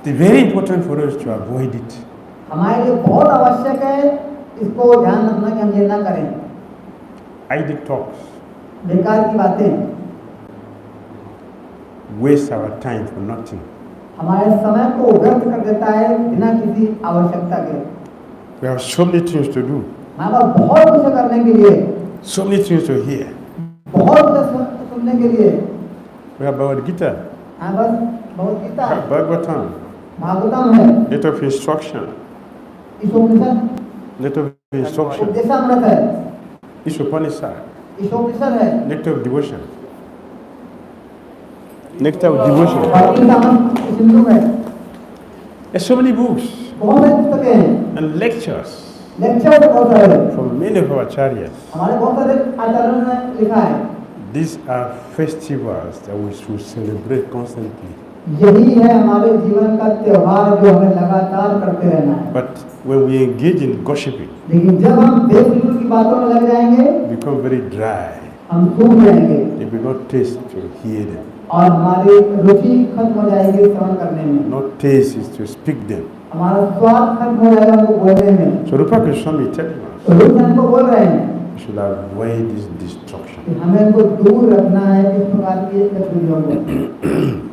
It is very important for us to avoid it. हमारे लिए बहुत आवश्यक है इसको ध्यान रखना कि हम ये ना करें. Idle talks बेकार की बातें waste our time for nothing. हमारे समय को व्यर्थ कर देता है बिना किसी आवश्यकता के. We have so many things to do, हमारे पास बहुत कुछ करने के लिए, so many things to hear. बहुत कुछ सुनने के लिए. We have Bhagavad Gita, हाँ, बस भगवद गीता, Bhagavatam, भागवतम है, letter of instruction, Ishopanishad, letter of instruction, Upadeshamrita है, Ishopanishad, ईशोपनिषद है, nectar of devotion, nectar of devotion. भक्ति सामंत सिंधु है. There's so many books बहुत सारी पुस्तकें हैं, and lectures लेक्चर बहुत सारे, from many of our acharyas. हमारे बहुत सारे आचार्यों ने लिखा है. These are festivals that we should celebrate constantly. यही है हमारे जीवन का त्योहार जो हमें लगातार करते रहना है. But when we engage in gossiping, लेकिन जब हम बेफिजूल की बातों में लग जाएंगे, become very dry. हम सूख जाएंगे They will not taste to hear them. और हमारी रुचि खत्म हो जाएगी श्रवण करने में. Not taste is to speak them. हमारा स्वाद खत्म हो जाएगा हमको बोलने में. So Rupa Swami telling us तो रूप हमको बोल रहे हैं we should avoid this destruction. कि हमें इनको दूर रखना है इस प्रकार की गतिविधियों को.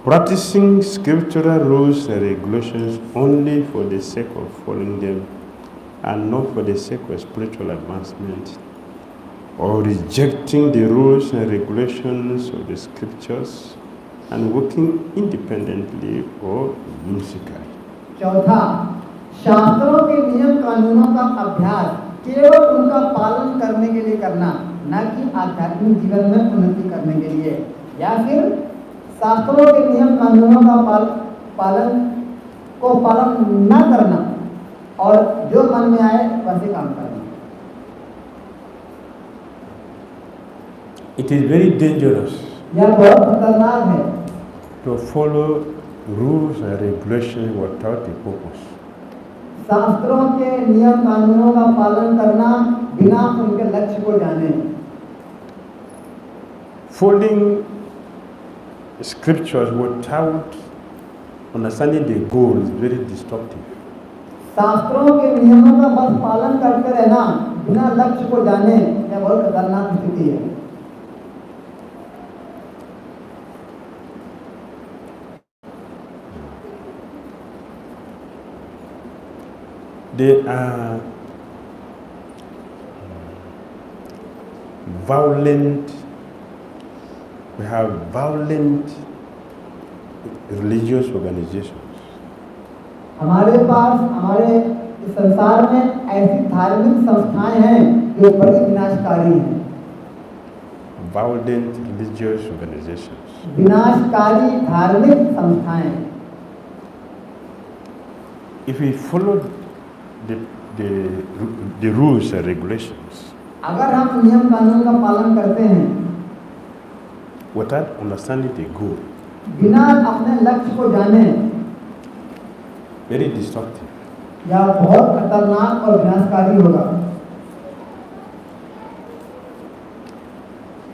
Practicing scriptural rules and regulations only for the sake of following them and not for the sake of spiritual advancement, or rejecting the rules and regulations of the scriptures and working independently or whimsically. चौथा, शास्त्रों के नियम कानूनों का अभ्यास केवल उनका पालन करने के लिए करना, न कि आध्यात्मिक जीवन में उन्नति करने के लिए, या फिर शास्त्रों के नियम कानूनों का पालन न करना और जो मन में आए वैसे काम करना. It is very dangerous यह बहुत खतरनाक है to follow rules and regulations without a purpose. शास्त्रों के नियम कानूनों का पालन करना बिना उनके लक्ष्य को जाने. Following scriptures without understanding the goal is very destructive. शास्त्रों के नियमों का बस पालन करते रहना बिना लक्ष्य को जाने यह बहुत खतरनाक स्थिति है. They are violent. We have violent religious organizations. हमारे पास हमारे इस संसार में ऐसी धार्मिक संस्थाएं हैं जो बड़ी विनाशकारी हैं. Violent religious organizations. विनाशकारी धार्मिक संस्थाएं. If we follow the rules and regulations अगर हम नियम कानून का पालन करते हैं without understanding the goal, बिना अपने लक्ष्य को जाने, very destructive. यह बहुत खतरनाक और विनाशकारी होगा.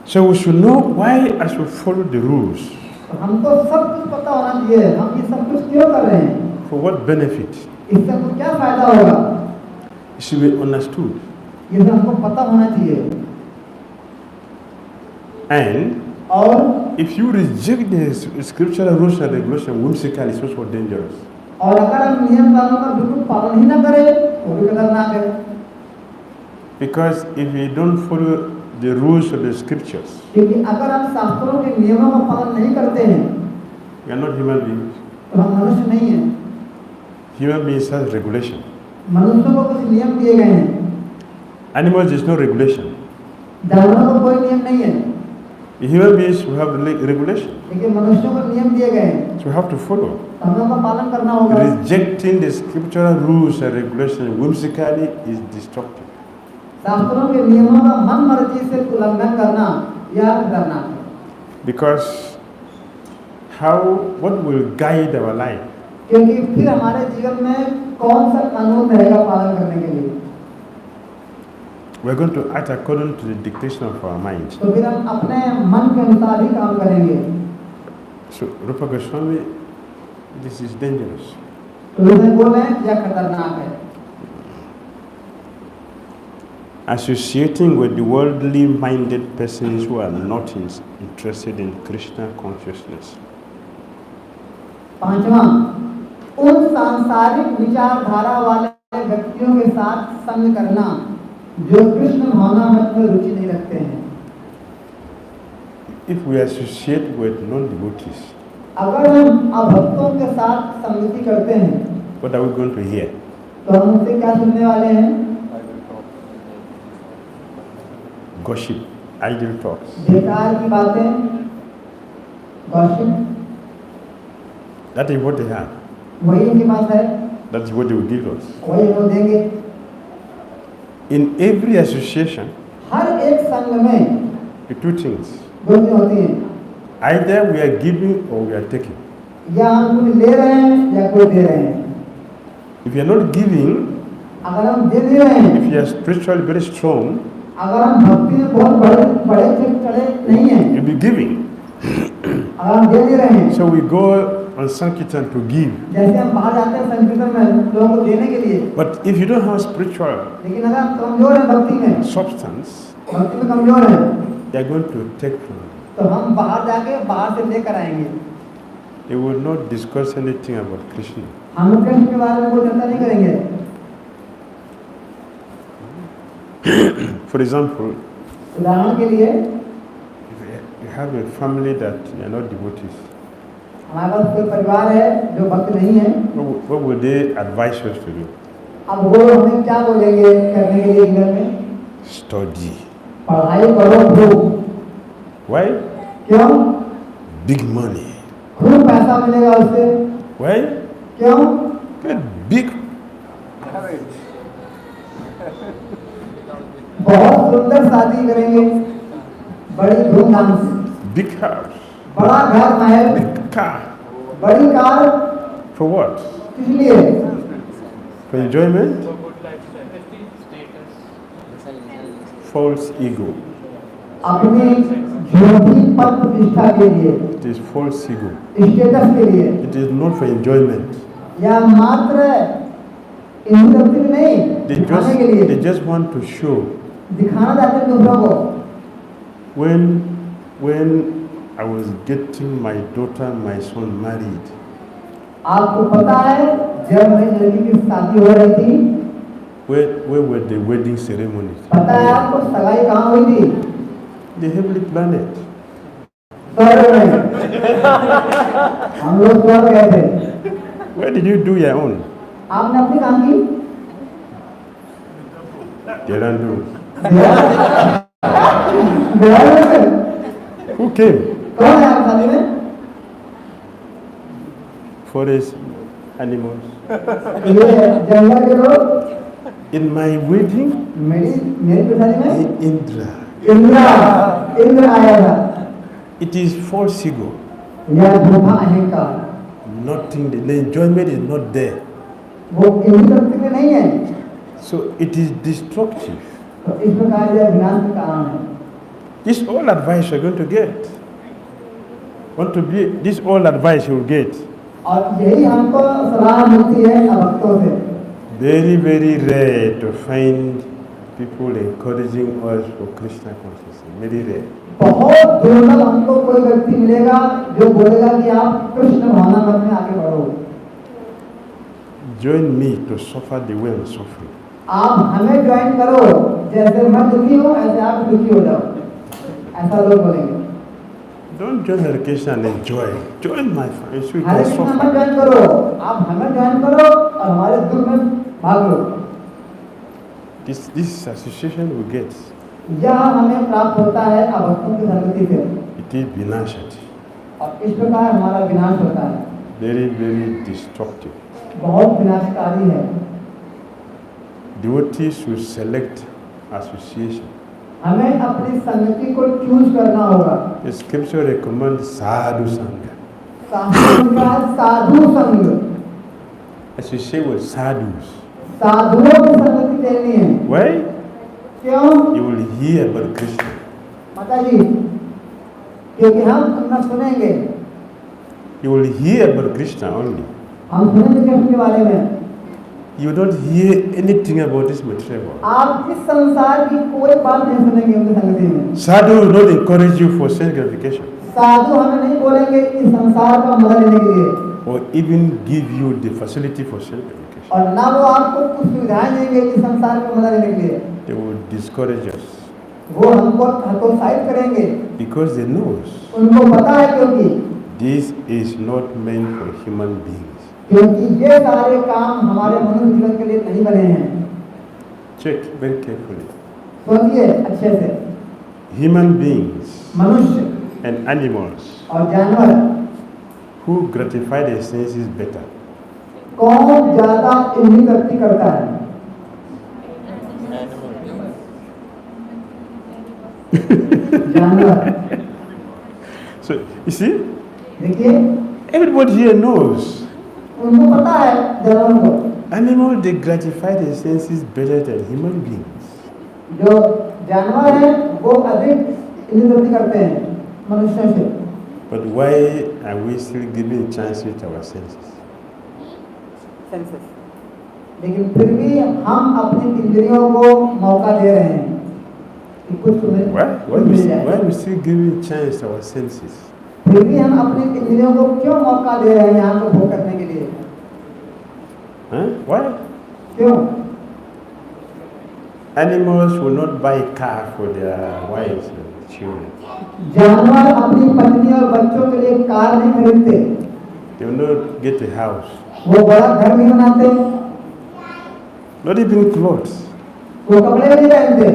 So we should know why I should follow the rules. तो हमको सब कुछ पता होना चाहिए हम ये सब कुछ क्यों कर रहे हैं, For what benefit? इससे हमको क्या फायदा होगा, It should be understood. ये सब हमको पता होना चाहिए. And और if you reject the scriptural rules and regulations whimsically, it's also dangerous. और अगर हम नियम कानून का बिल्कुल पालन ही ना करें वो भी खतरनाक है. Because if we don't follow the rules of the scriptures, क्योंकि अगर हम शास्त्रों के नियमों का पालन नहीं करते हैं we are not human beings. तो हम मनुष्य नहीं हैं. Human beings have regulation. मनुष्यों को कुछ नियम दिए गए हैं, Animals, there's no regulation. जानवरों को कोई नियम नहीं है. Human beings will have regulation. लेकिन मनुष्यों को नियम दिए गए हैं, So we have to follow. तो हम लोग का पालन करना होगा। Rejecting the scriptural rules and regulations whimsically is destructive. शास्त्रों के नियमों का मन मर्जी से उल्लंघन करना यह खतरनाक है। Because what will guide our life? क्योंकि फिर हमारे जीवन में कौन सा कानून रहेगा पालन करने के लिए? We're going to act according to the dictation of our minds. तो फिर हम अपने मन के अनुसार ही काम करेंगे। So Rupa Goswami, this is dangerous. तो उन्हें बोले यह खतरनाक है। Associating with the worldly minded persons who are not interested in Krishna consciousness. पांचवा, उन सांसारिक विचारधारा वाले व्यक्तियों के साथ संग करना जो कृष्ण भावनामृत में रुचि नहीं रखते हैं। If we associate with non-devotees, अगर हम अभक्तों के साथ संगति करते हैं, what are we going to hear? तो हम उनसे क्या सुनने वाले हैं? Gossip, idle talks. बेकार की बातें, gossip, That is what they have. वही उनके पास है, That is what they will give us. वही वो देंगे। In every association, हर एक संघ में the two things. दो चीजें होती हैं, Either we are giving or we are taking. या हम कुछ ले रहे हैं या कोई दे रहे हैं। If you are not giving, अगर हम दे रहे हैं, if you are spiritually very strong, अगर हम भक्ति में बहुत बड़े चढ़े नहीं हैं, you'll be giving. अगर हम दे रहे हैं, So we go on Sankirtan to give. जैसे हम बाहर जाते हैं संकीर्तन में लोगों को देने के लिए, But if you don't have spiritual लेकिन अगर हम कमजोर हैं भक्ति में, substance, भक्ति में कमजोर हैं, they are going to take from you. तो हम बाहर जाके बाहर से लेकर आएंगे। They will not discuss anything about Krishna. हम कृष्ण के बारे में कोई चर्चा नहीं करेंगे। For example, उदाहरण के लिए, you have a family that are not devotees. हमारे पास कोई परिवार है जो भक्त नहीं है, What would they advise us to do? अब वो हमें क्या बोलेंगे करने के लिए घर में? Study. पढ़ाई करो खूब। Why? क्यों? Big money. खूब पैसा मिलेगा उससे। Why? क्यों? Get big. बहुत सुंदर शादी करेंगे, बड़ी धूमधाम से, Big house. बड़ा घर महल, Big car. बड़ी कार। For what? किस लिए? For enjoyment? False ego. अपनी झूठी पद प्रतिष्ठा के लिए, It is false ego. Status के लिए, It is not for enjoyment. या मात्र इंद्रिय नहीं, दिखाने के लिए, They just want to show. दिखाना चाहते हैं दूसरों को। When I was getting my daughter and my son married, आपको पता है जब मेरी लड़की की शादी हो रही थी, where were the wedding ceremonies? पता है आपको सगाई कहाँ हुई थी? The heavenly planet. स्वर्ग में। हम लोग स्वर्ग गए थे। Where did you do your own? आपने अपनी काम की? Dehradun. देहरादून। Who came? कौन है आपकी शादी में? Forest animals. ये जंगल के लोग। In my wedding, मेरी शादी में Indra. इंद्र आया था। It is false ego. यह झूठा अहंकार। Nothing. The enjoyment is not there. वो इंद्र में नहीं है। So it is destructive. तो इस प्रकार यह विनाश का कारण है। This all advice you're going to get. Want to be this all advice you will get. और यही हमको सलाह मिलती है भक्तों से। Very, very rare to find people encouraging us for Krishna consciousness. Very rare. बहुत दुर्लभ हमको कोई व्यक्ति मिलेगा जो बोलेगा कि आप कृष्ण भावना मत में आगे बढ़ो। Join me to suffer the way I'm suffering. आप हमें ज्वाइन करो, जैसे मैं दुखी हूँ ऐसे आप दुखी हो जाओ, ऐसा लोग बोलेंगे। Don't join Hare Krishna and enjoy. Join my family. So you Hare can Krishna suffer. मत ज्वाइन करो, आप हमें ज्वाइन करो और हमारे दुख में भाग लो। This association we get. यह हमें प्राप्त होता है अभक्तों की संगति से। Bhakti vinashati. और इस प्रकार हमारा विनाश होता है. Very, very destructive. बहुत विनाशकारी है. Devotees should select association. हमें अपनी संगति को चूज करना होगा. The scripture recommends sadhu sanga. साधु संग. Associate with sadhus. साधुओं की संगति लेनी है. Why? क्यों? You will hear about Krishna. माता जी, क्योंकि हम अपना सुनेंगे. You will hear about Krishna only. हम सुनेंगे कृष्ण के बारे में. You don't hear anything about this material world. आप इस संसार की कोई बात नहीं सुनेंगे उनकी संगति में. Sadhu will not encourage you for sense gratification. साधु हमें नहीं बोलेंगे इस संसार का मजा लेने के लिए. Or even give you the facility for sense gratification. और ना वो आपको कुछ सुविधाएं देंगे इस संसार का मजा लेने के लिए. They will discourage us. वो हमको हतोत्साहित करेंगे. Because they know. उनको पता है क्योंकि This is not meant for human beings. क्योंकि ये सारे काम हमारे मनुष्य जीवन के लिए नहीं बने हैं. Check very carefully. सोचिए अच्छे से. Human beings मनुष्य and animals और जानवर who gratify their senses better. कौन ज्यादा इंद्रिय तृप्ति करता है? जानवर. So you see, देखिए, everybody here knows. उनको पता है जानवरों को. Animals they gratify their senses better than human beings. जो जानवर हैं वो अधिक इंद्रिय तृप्ति करते हैं मनुष्यों से. But why are we still giving chances to our senses? लेकिन फिर भी हम अपनी इंद्रियों को मौका दे रहे हैं कि कुछ मिल जाए. Why are we still giving chance to our senses? फिर भी हम अपनी इंद्रियों को क्यों मौका दे रहे हैं यहाँ को भोग करने के लिए? Why? क्यों? Animals will not buy a car for their wives and children. जानवर अपनी पत्नी और बच्चों के लिए कार नहीं खरीदते. They will not get a house. वो बड़ा घर नहीं बनाते. Not even clothes. वो कपड़े भी नहीं पहनते.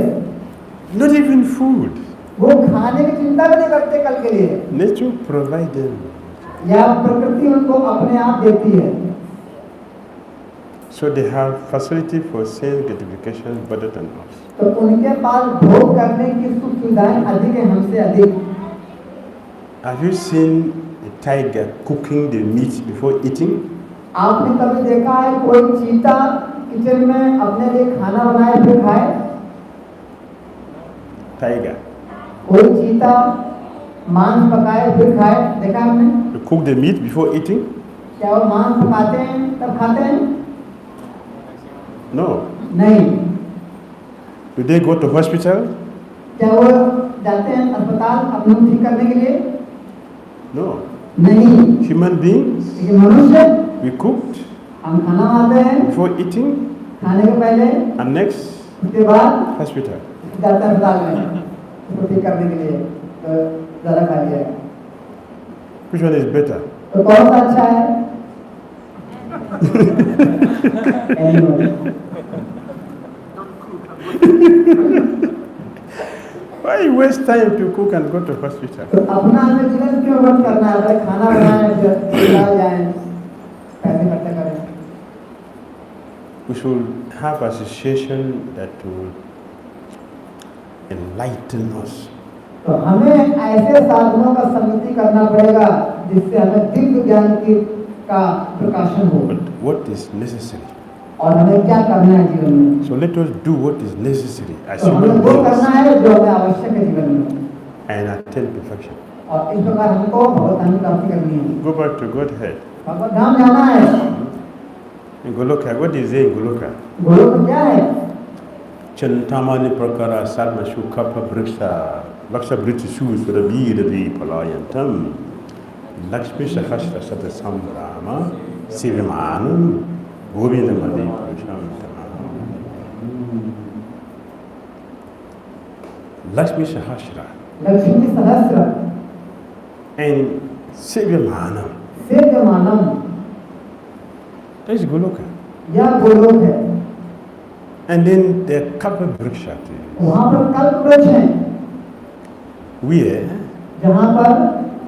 Not even food. वो खाने की चिंता भी नहीं करते कल के लिए. Nature provide them. या प्रकृति उनको अपने आप देती है. So they have facility for sense gratification better than us. तो उनके पास भोग करने की सुख सुविधाएं अधिक है हमसे अधिक. Have you seen a tiger cooking the meat before eating? आपने कभी देखा है कोई चीता किचन में अपने लिए खाना बनाए फिर खाए? Tiger. कोई चीता मांस पकाए फिर खाए देखा आपने? You cook the meat before eating? क्या वो मांस पकाते हैं तब खाते हैं? No. नहीं. Do they go to hospital? क्या वो जाते हैं अस्पताल अपने को ठीक करने के लिए? No. नहीं. Human beings, लेकिन मनुष्य we cooked हम खाना बनाते हैं before eating खाने के पहले and next उसके बाद hospital. जाते हैं अस्पताल में उसको ठीक करने के लिए. तो ज़्यादा खा लिया. Which one is better? तो कौन सा अच्छा है? Why you waste time to cook and go to hospital? तो अपना हमें जीवन क्यों व्यर्थ करना है? पहले खाना बनाएं फिर जाएं पैसे खर्च करें. We should have association that will enlighten us. तो हमें ऐसे साधनों का संगति करना पड़ेगा जिससे हमें दिव्य ज्ञान की का प्रकाशन हो. But what is necessary? और हमें क्या करना है जीवन में? So let us do what is necessary as तो हमें human वो करना beings है जो हमें आवश्यक है जीवन में. and attain perfection. और इस प्रकार हमको भगवत की प्राप्ति करनी है. Go back to Godhead. भगवत धाम जाना है. In Goloka, what is there in Goloka? Golok क्या है? Chantamani prakara sarma shukapa vriksha laksha vriksha shus vira palayantam Lakshmi sahasra sata sambrama sivamanam govindamadi purusham tamam. Lakshmi sahasra Lakshmi सहस्त्र and sivamanam. सेव्यमानम That is Goloka. यह गोलोक है. And then the Kapa Vriksha. वहाँ पर कल्प वृक्ष हैं. Where जहाँ पर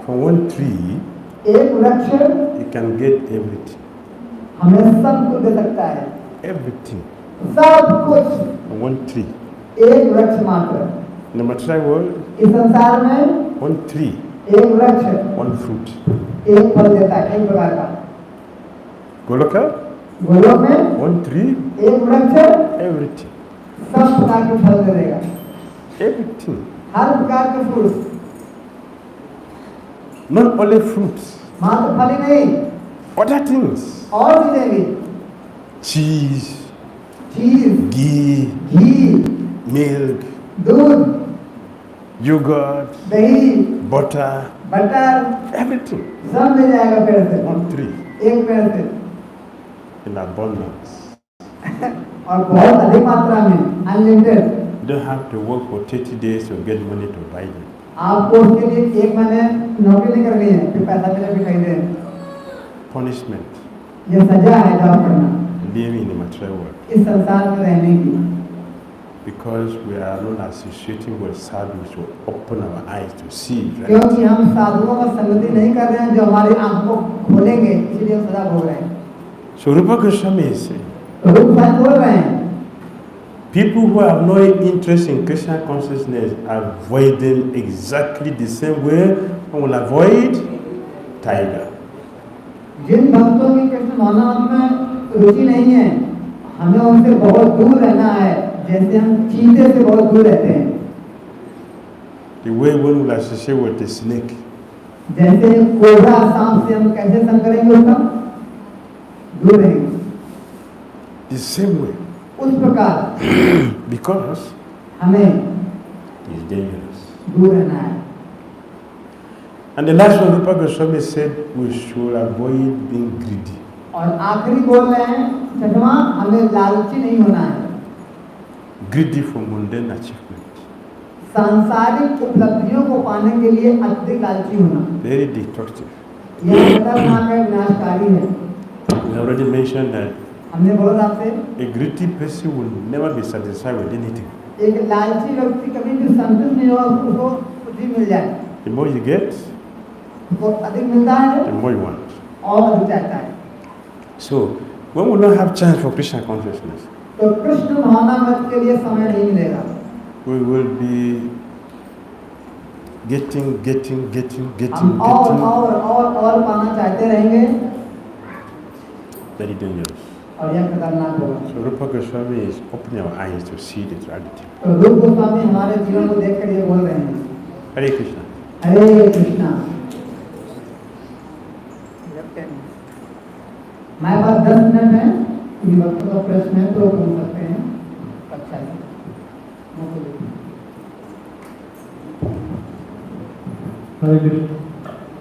from one tree एक वृक्ष you can get everything. हमें सब कुछ दे सकता है, Everything सब कुछ from one tree. एक वृक्ष मात्र। In the material world, इस संसार में one tree, एक वृक्ष one fruit. एक फल देता है, एक प्रकार का। Goloka, गोलोक में one tree, एक वृक्ष everything. सब प्रकार के फल दे देगा, Everything. हर प्रकार के फ्रूट्स, Not only fruits, मात्र फल ही नहीं, other things. और चीजें भी, Cheese, चीज, ghee, घी, milk, दूध, yogurt, दही, butter, बटर, everything. सब मिल जाएगा पेड़ से, One tree एक पेड़ से, in abundance. और बहुत अधिक मात्रा में, unlimited. You don't have to work for 30 days to get money to buy them. आपको उसके लिए एक महीने नौकरी नहीं करनी है, फिर पैसा मिले भी खरीदे। Punishment, ये सजा है जॉब करना, living in the material world. इस संसार में रहने की। Because we are not associating with sadhus to open our eyes to see. Right? क्योंकि हम साधुओं का संगति नहीं कर रहे हैं जो हमारी आंखों को खोलेंगे, इसलिए हम सजा भोग रहे हैं। So Rupa Goswami is saying, तो रूप साहब बोल रहे हैं, people who have no interest in Krishna consciousness are avoiding exactly the same way one will avoid tiger. जिन भक्तों की कृष्ण भावनामृत में रुचि नहीं है, हमें उनसे बहुत दूर रहना है, जैसे हम चीते से बहुत दूर रहते हैं। The way one will associate with the snake. जैसे कोबरा सांप से हम कैसे संग करेंगे, उसका दूर रहेंगे, The same way. उस प्रकार Because हमें it's dangerous. दूर रहना है। And the last one, Rupa Goswami said, we should avoid being greedy. और आखिरी बोल रहे हैं, छठवां, हमें लालची नहीं होना है, Greedy for mundane achievement. सांसारिक उपलब्धियों को पाने के लिए अत्यधिक लालची होना, Very destructive. यह खतरनाक है, विनाशकारी है। We already mentioned that हमने बोला आपसे, a greedy person will never be satisfied with anything. एक लालची व्यक्ति कभी भी संतुष्ट नहीं होगा, उसको कुछ भी मिल जाए, The more you get, उसको अधिक मिलता है the more you want. और अधिक चाहता है। So, when we don't have chance for Krishna consciousness, तो कृष्ण भावनामृत के लिए समय नहीं मिलेगा, we will be getting. हम और पाना चाहते रहेंगे, Very dangerous. और यह खतरनाक होगा। So Rupa Goswami is opening our eyes to see the reality. तो रूप गोस्वामी हमारे जीवन को देखकर ये बोल रहे हैं, Hare Krishna. हरे कृष्णा। हमारे पास 10 मिनट है, इन भक्तों का प्रश्न है तो पूछ सकते हैं। अच्छा है,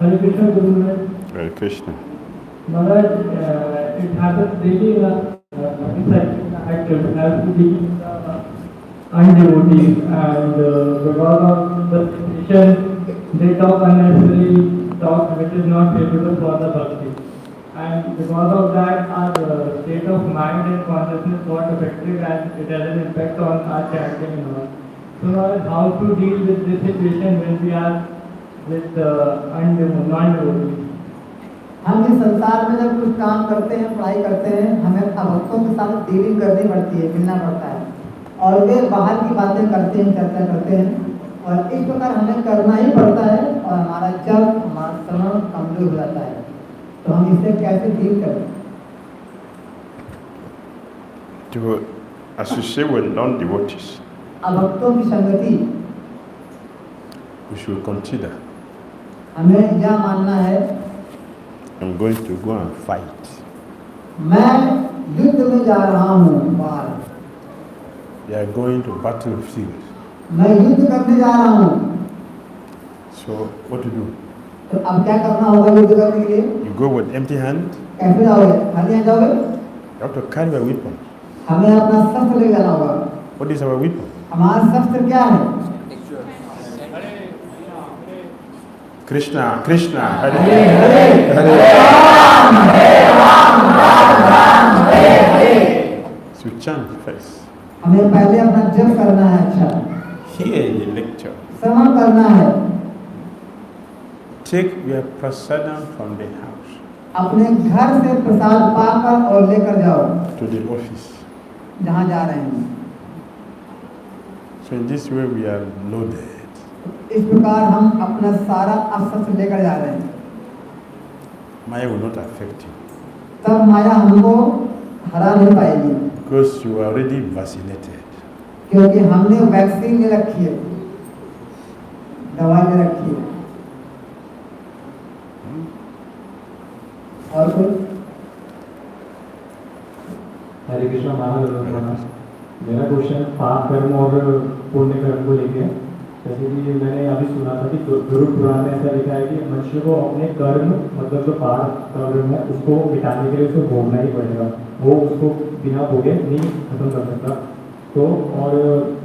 हरे Krishna Guru Maharaj. Hare Krishna. Maharaj, it happens daily in active as to be undevotees, and because of the situation, they talk unnecessary talk which is not favorable for the bhakti, and because of that, our state of mind and consciousness got affected, and it has an impact on our chanting and all. So, Maharaj, how to deal with this situation when we are with non-devotees? हम इस संसार में जब कुछ काम करते हैं, पढ़ाई करते हैं, हमें भक्तों के साथ डीलिंग करनी पड़ती है, मिलना पड़ता है, और वे बाहर की बातें करते हैं, चर्चा करते हैं, और इस प्रकार हमें करना ही पड़ता है, और हमारा जब हमारा श्रवण कमजोर हो जाता है, तो हम इससे कैसे डील करें? To associate with non-devotees, अभक्तों की संगति, we should consider, हमें यह मानना है, I'm going to go and fight. मैं युद्ध में जा रहा हूँ बाहर, We are going to battlefield. मैं युद्ध करने जा रहा हूँ, So what to do? तो अब क्या करना होगा युद्ध करने के लिए? You go with empty hand. कैसे जाओगे? खाली हाथ जाओगे? You have to carry a weapon. हमें अपना शस्त्र ले जाना होगा। What is our weapon? हमारा शस्त्र क्या है? Krishna, Krishna, Hare हरे Hare. So chant first. हमें पहले अपना जप करना है, अच्छा Hear the lecture. श्रवण करना है, take your prasadam from the house अपने घर से प्रसाद पाकर और लेकर जाओ to the office. जहाँ जा रहे हैं। So in this way we are loaded. इस प्रकार हम अपना सारा अस्त्र लेकर जा रहे हैं। Maya will not affect you तब माया हमको हरा नहीं पाएगी, because you are already vaccinated. क्योंकि हमने वैक्सीन ले रखी है, दवा ले रखी है। और कोई? हरे कृष्णा महाराज, मेरा क्वेश्चन पाप कर्म और पुण्य कर्म को लेके, जैसे कि मैंने अभी सुना था कि गुरु पुराण में ऐसा लिखा है कि मनुष्य को अपने कर्म, मतलब जो पाप कर्म है उसको मिटाने के लिए उसको भोगना ही पड़ेगा, वो उसको बिना भोगे नहीं खत्म कर सकता। तो और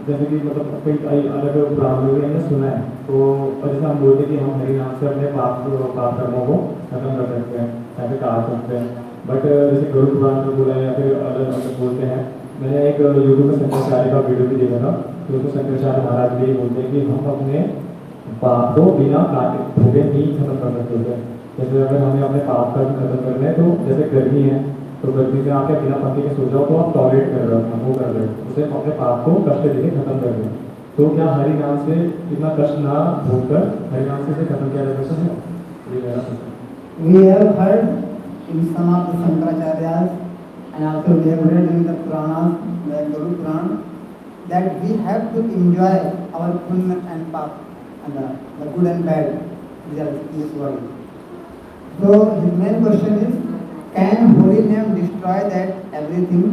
जैसे कि मतलब कई अलग पुराण में हमने सुना है, तो जैसे हम बोलते हैं कि हम हरि नाम से अपने पाप कर्मों को खत्म कर सकते हैं, ऐसे कहा सकते हैं। बट जैसे गुरु पुराण में बोला है या फिर अलग अलग बोलते हैं। मैंने एक यूट्यूब में शंकराचार्य का वीडियो भी देखा था, तो उसमें शंकराचार्य महाराज भी बोलते हैं कि हम अपने पाप को बिना काटे भोगे नहीं खत्म कर सकते होते। जैसे अगर हमें अपने पाप कर्म खत्म करना है, तो जैसे गर्मी है, तो गर्मी में आप बिना पंखे के सो जाओ तो आप टॉयलेट कर रहे हो, वो कर रहे हो, उससे अपने पाप को कष्ट देके खत्म कर रहे हो। तो क्या हरि नाम से इतना कष्ट ना भोगकर हरि नाम से खत्म किया जा सकता है? ये मेरा प्रश्न। We have heard in some of the Shankaracharya's and also we have read in the Puranas, like Guru Puran, that we have to enjoy our punya and pap and the good and bad results in this world. So his main question is, can holy name destroy that everything?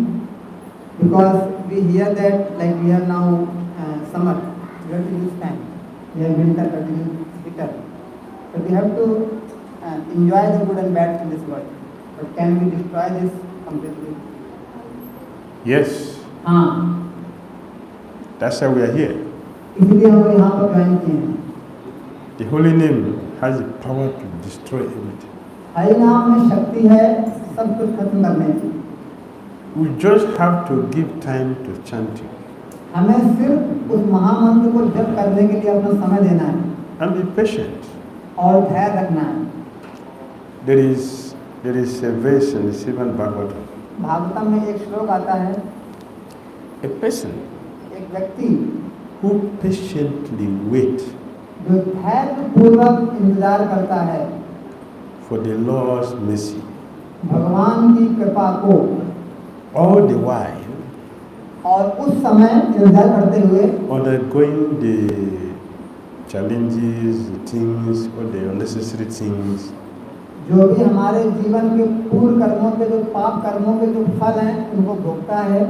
Because we hear that like we have now summer, we have to use fan, we have winter, we have to use heater. So we have to enjoy the good and bad in this world. But can we destroy this completely? Yes, हाँ, that's why we are here. इसलिए हम यहाँ पर join किए हैं। The holy name has the power to destroy everything. Hari नाम में शक्ति है सब कुछ खत्म करने की। We just have to give time to chanting हमें सिर्फ उस महामंत्र को जप करने के लिए अपना समय देना है and be patient. और धैर्य रखना है। There is a verse in the Srimad Bhagavatam. Bhagavatam में एक श्लोक आता है, A person एक व्यक्ति who patiently wait जो धैर्य पूर्वक इंतजार करता है for the Lord's mercy, भगवान की कृपा को, all the while और उस समय इंतजार करते हुए undergoing the challenges, the things, all the unnecessary things, जो भी हमारे जीवन के पूर्व कर्मों के, जो पाप कर्मों के जो फल हैं उनको भोगता है,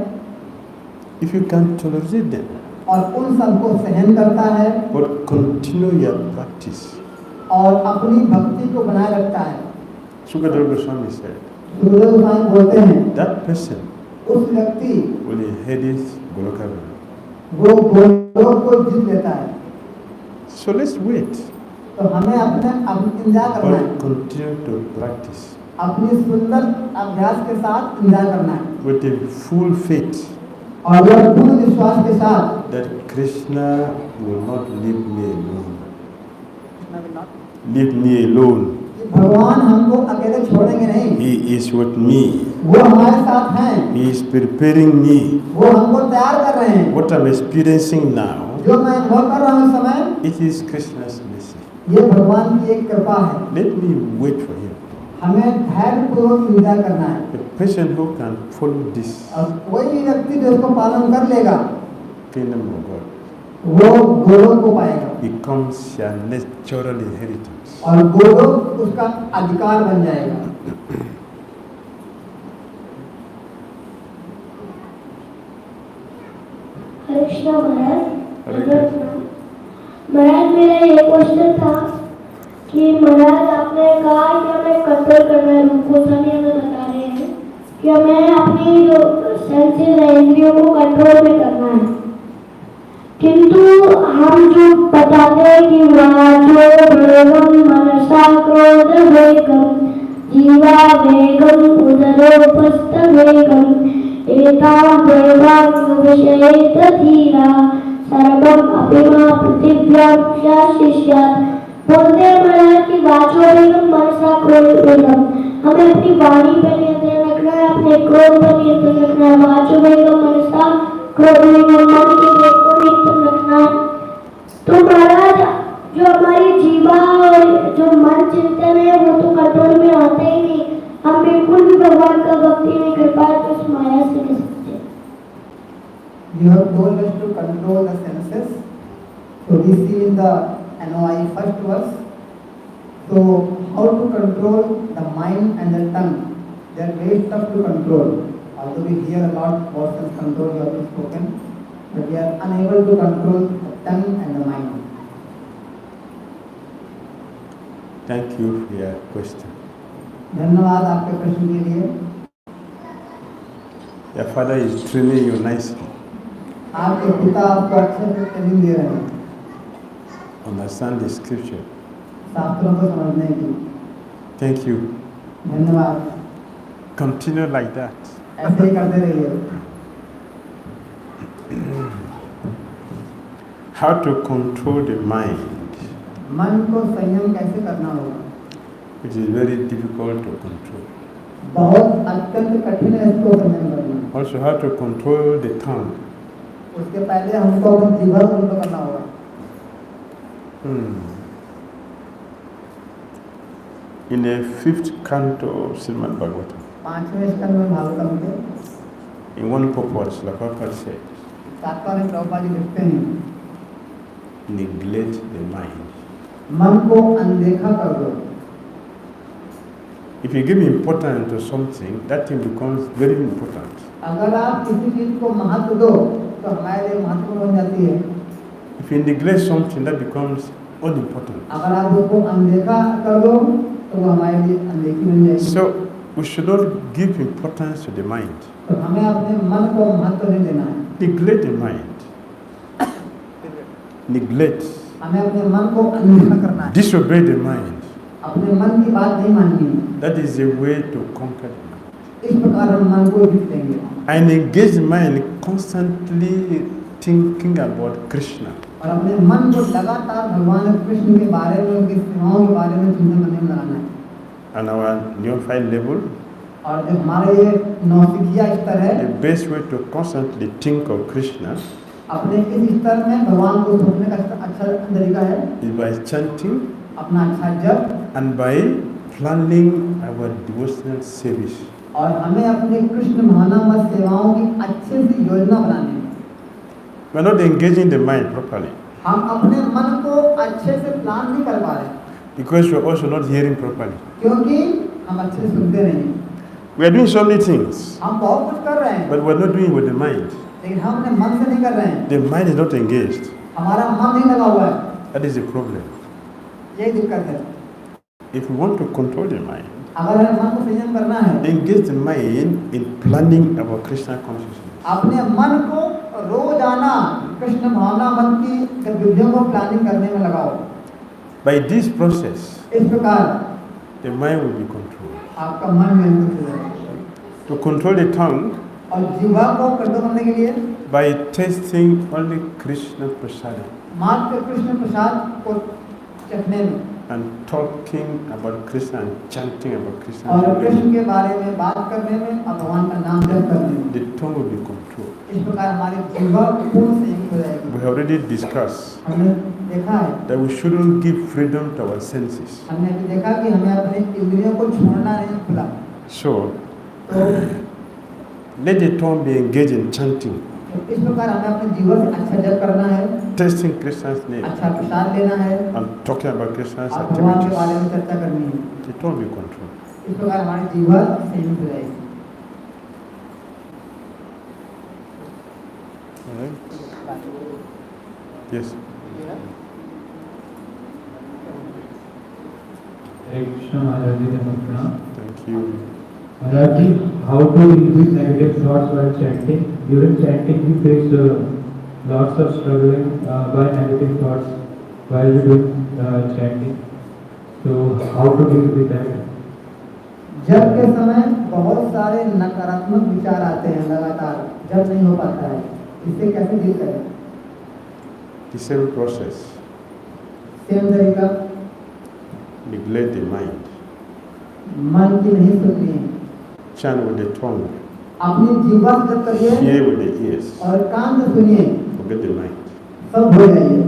if you can tolerate them और उन सबको सहन करता है but continue your practice. और अपनी भक्ति को बनाए रखता है। Sukadeva Swami said, गुरुदेव स्वामी बोलते हैं that person उस व्यक्ति will inherit Goloka. वो गोलोक को जीत लेता है। So let's wait तो हमें अपने इंतजार करना है, but continue to practice अपनी सुंदर अभ्यास के साथ इंतजार करना है with a full faith और यह पूर्ण विश्वास के साथ that Krishna will not leave me alone. Leave me alone. भगवान हमको अकेले छोड़ेंगे नहीं, He is with me. वो हमारे साथ हैं, He is preparing me. वो हमको तैयार कर रहे हैं। What I'm experiencing now, जो मैं अनुभव कर रहा हूँ इस समय, it is Krishna's mercy. ये भगवान की एक कृपा है। Let me wait for him. हमें धैर्य पूर्वक इंतजार करना है The person who can follow this और कोई भी व्यक्ति जो इसको पालन कर लेगा kingdom of God वो गोलोक को पाएगा becomes your natural inheritance. और गोलोक उसका अधिकार बन जाएगा। हरे कृष्णा महाराज। हरे कृष्णा। महाराज मेरा ये क्वेश्चन था कि महाराज आपने कहा कि हमें कंट्रोल करना है, रूप गोस्वामी हमें बता रहे हैं कि हमें अपनी जो सेंसेस है इंद्रियों को कंट्रोल में करना है, किंतु हम जो बताते हैं कि वाचो वेगम मनसा क्रोध वेगम जीवा वेगम उदरोपस्थ वेगम एतां देवान् विषयेत धीरा सर्वम् अपि मा पृथिव्यां शासिष्यात् बोलते हैं महाराज कि वाचोवेगम मनसा क्रोधवेगम, हमें अपनी वाणी पर नियंत्रण रखना है, अपने क्रोध पर नियंत्रण रखना है। वाचोवेगम मनसा क्रोधवेगम, मन के वेग को नियंत्रण रखना है। तो महाराज जो हमारी जीवा और जो मन चिंतन है वो तो कंट्रोल में आता ही नहीं, हम बिल्कुल भी भगवान का भक्ति नहीं कर पाए तो उस माया से कैसे बचे? You have told us to control the senses. So we see in the NOI first verse. So how to control the mind and the tongue? They are very tough to control. Although we hear a lot about self-control, you have spoken, but we are unable to control the tongue and the mind. Thank you for your question. धन्यवाद आपके प्रश्न के लिए। Your father is training you nicely. आपके पिता आपको अच्छे से ट्रेनिंग दे रहे हैं Understand the scripture. शास्त्रों को समझने की। Thank you. धन्यवाद। Continue like that. ऐसे ही करते रहिए। How to control the mind, मन को संयम कैसे करना होगा? which is very difficult to control. बहुत अत्यंत कठिन है इसको संयम करना। Also, how to control the tongue. उसके पहले हमको अपनी जीवा को कंट्रोल करना होगा। In the 5th canto of Srimad Bhagavatam, 5वें स्कंद में भागवतम के in one purpose, the Prabhupada said, 7वां में प्रभुपाद जी लिखते हैं, neglect the mind. मन को अनदेखा कर दो। If you give importance to something, that thing becomes very important. अगर आप किसी चीज को महत्व दो तो हमारे लिए महत्वपूर्ण हो जाती है। If you neglect something, that becomes unimportant. अगर आप उसको अनदेखा कर दो तो वो हमारे लिए अनदेखी बन जाएगी। So, we should not give importance to the mind. तो हमें अपने मन को महत्व नहीं देना है। Neglect the mind. Neglect. हमें अपने मन को अनदेखा करना है। Disobey the mind. अपने मन की बात नहीं माननी है। That is the way to conquer the mind. इस प्रकार हम मन को जीत लेंगे। And engage the mind constantly thinking about Krishna. और अपने मन को लगातार भगवान कृष्ण के बारे में, उनकी सेवाओं के बारे में चिंतन करने में लगाना है। And our neophyte level, और जो हमारे ये नौसिखिया स्तर है, the best way to constantly think of Krishna अपने इस स्तर में भगवान को सोचने का अच्छा तरीका है is by chanting अपना अच्छा जप and by planning our devotional service. और हमें अपने कृष्ण भावनामय सेवाओं की अच्छे से योजना बनानी है। We are not engaging the mind properly हम अपने मन को अच्छे से प्लान नहीं कर पा रहे because we are also not hearing properly. क्योंकि हम अच्छे से सुनते नहीं हैं। We are doing so many things, हम बहुत कुछ कर रहे हैं but we are not doing it with the mind. लेकिन हम अपने मन से नहीं कर रहे हैं। The mind is not engaged. हमारा मन नहीं लगा हुआ है। That is the problem. यही दिक्कत है। If we want to control the mind, अगर हमें मन को संयम करना है, engage the mind in planning our Krishna consciousness. अपने मन को रोजाना कृष्ण भावना मन की गतिविधियों को प्लानिंग करने में लगाओ। By this process, इस प्रकार the mind will be controlled. आपका मन नियंत्रित हो जाएगा। To control the tongue, और जीवा को कंट्रोल करने के लिए by tasting only Krishna prasadam मात्र कृष्ण प्रसाद को चखने में and talking about Krishna and chanting about Krishna, और कृष्ण के बारे में बात करने में और भगवान का नाम जप करने में, the tongue will be controlled. इस प्रकार हमारी जीवा पूर्ण संयमित हो जाएगी। We have already discussed हमने देखा है, that we shouldn't give freedom to our senses. हमने भी देखा कि हमें अपने इंद्रियों को छोड़ना नहीं खुला। So, तो let the tongue be engaged in chanting, इस प्रकार हमें अपने जीवन से अच्छा जप करना है, tasting Krishna's name, अच्छा प्रसाद लेना है and talking about Krishna's और भगवान के बारे activities. में चर्चा करनी है। The tongue will be controlled. इस प्रकार हमारी जीवन संयमित हो जाएगी। All right? Yes. Hare Krishna Maharaj ji, Namaskar. Thank you. Maharaj ji, how to deal with negative thoughts while chanting? During chanting, we face lots of struggling by negative thoughts while we do chanting. So, how to deal with that? जप के समय बहुत सारे नकारात्मक विचार आते हैं लगातार, जप नहीं हो पाता है, इससे कैसे डील करें? The same process. सेम तरीका, neglect the mind. मन की नहीं सुननी है। Chant with the tongue. अपनी जीवा से जप करिए Hear with the ears. और कान से सुनिए, Forget the mind. सब हो जाइए।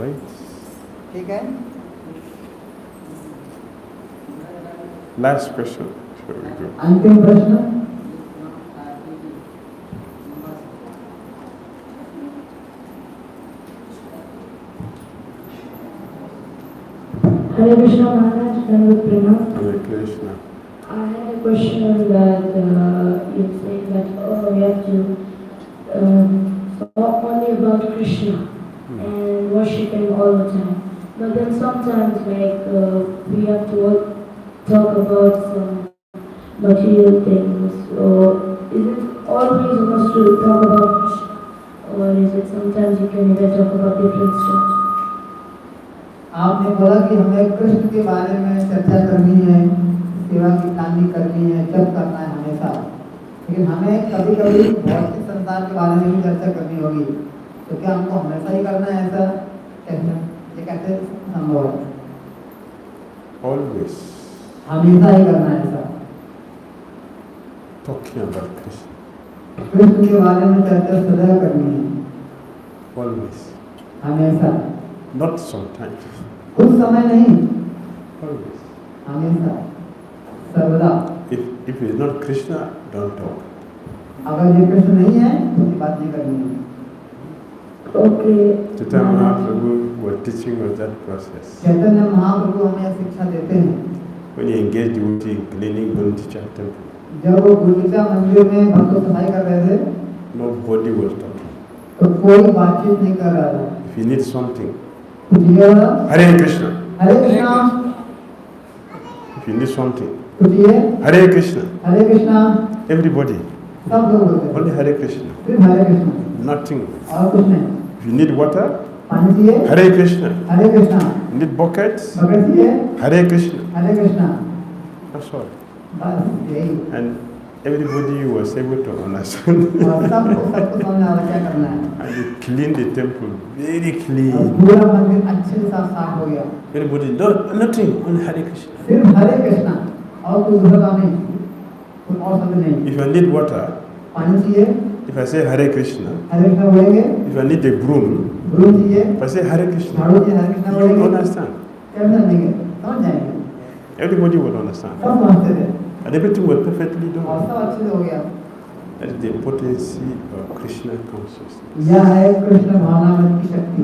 Right? ठीक है। Last question. Shall we go? अंतिम प्रश्न। Hare Krishna Maharaj, Dandavat Pranam. Hare Krishna. I had a question that you say that we have to talk only about Krishna and worship Him all the time. But then sometimes we have to talk about some material things. So is it always must to talk about Krishna, or is it sometimes you can even talk about different stuff? आपने बोला कि हमें कृष्ण के बारे में चर्चा करनी है, सेवा की प्लानिंग करनी है, जब करना है हमेशा, लेकिन हमें कभी कभी भौतिक संसार के बारे में भी चर्चा करनी होगी। तो क्या हमको हमेशा ही करना है ऐसा? ये कैसे संभव है? Always हमेशा ही करना है ऐसा? talking about Krishna. कृष्ण के बारे में चर्चा सदैव करनी है, Always. हमेशा, Not sometimes. कुछ समय नहीं, Always. हमेशा, सर्वदा। If it's not Krishna, don't talk. अगर ये कृष्ण नहीं है तो उसकी बात नहीं करनी है। Okay. Chaitanya Mahaprabhu was teaching us that process. Chaitanya Mahaprabhu हमें यह शिक्षा देते हैं। When he engaged devotee in cleaning Gundicha temple, जब वो गुंडिचा मंदिर में भक्तों सफाई कर रहे थे, nobody was talking. तो कोई बातचीत नहीं कर रहा था। If you need something, कुछ ये वाला, Hare Krishna. Hare Krishna, If you need something, कुछ ये, Hare Krishna. हरे कृष्णा, Everybody, सब लोग बोलते हैं, only Hare Krishna. सिर्फ हरे कृष्णा, Nothing. और कुछ नहीं। If you need water, पानी चाहिए, Hare Krishna. Hare Krishna, You need buckets, बगैर चाहिए, Hare Krishna. Hare Krishna, That's all. बस यही। And everybody was able to understand. और सबको समझ आ रहा क्या करना है। And they cleaned the temple very और clean. पूरा मंदिर अच्छे से साफ हो गया। Everybody, no, nothing, only Hare Krishna. सिर्फ हरे कृष्णा और कुछ दूसरा काम नहीं, कुछ और शब्द नहीं। If I need water, पानी चाहिए, if I say Hare Krishna, हरे कृष्णा बोलेंगे। if I need a broom, गुरु चाहिए, if I say Hare Krishna, झाड़ू चाहिए, हरे कृष्णा you will बोलेंगे। understand. कैसे समझेंगे? समझ जाएंगे। Everybody would understand. सब समझते थे And everything was perfectly और done. सब अच्छे से हो गया। That is the potency of Krishna consciousness. यह है कृष्ण भावनामृत की शक्ति।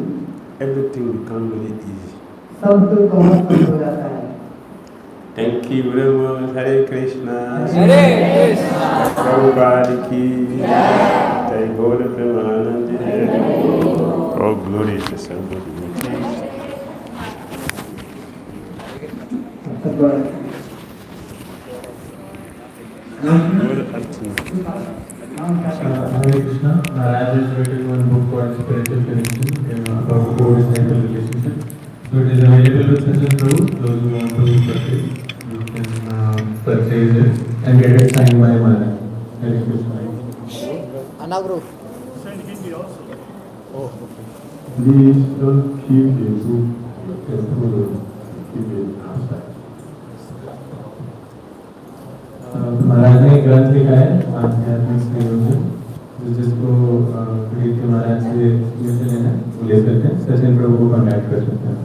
Everything becomes very easy. सब कुछ बहुत सरल हो जाता है। Thank you very much. Hare Krishna. Hare Krishna. Prabhupada ki jai. Gaura Premanandi. All glory to somebody. Hare Krishna. Maharaj is writing one book called Spiritual Connection about core-disciple relationship. So it is available with Sachin Prabhu. Those who want to purchase, you can purchase it and get it signed by Maharaj. Hare Krishna. अनाग्रो। Please don't keep the book and keep it outside. महाराज ने एक ग्रंथ लिखा है आध्यात्मिक संयोजन, जिसको खरीद के महाराज से लेना वो ले सकते हैं। सचिन प्रभु को कॉन्टैक्ट कर सकते हैं।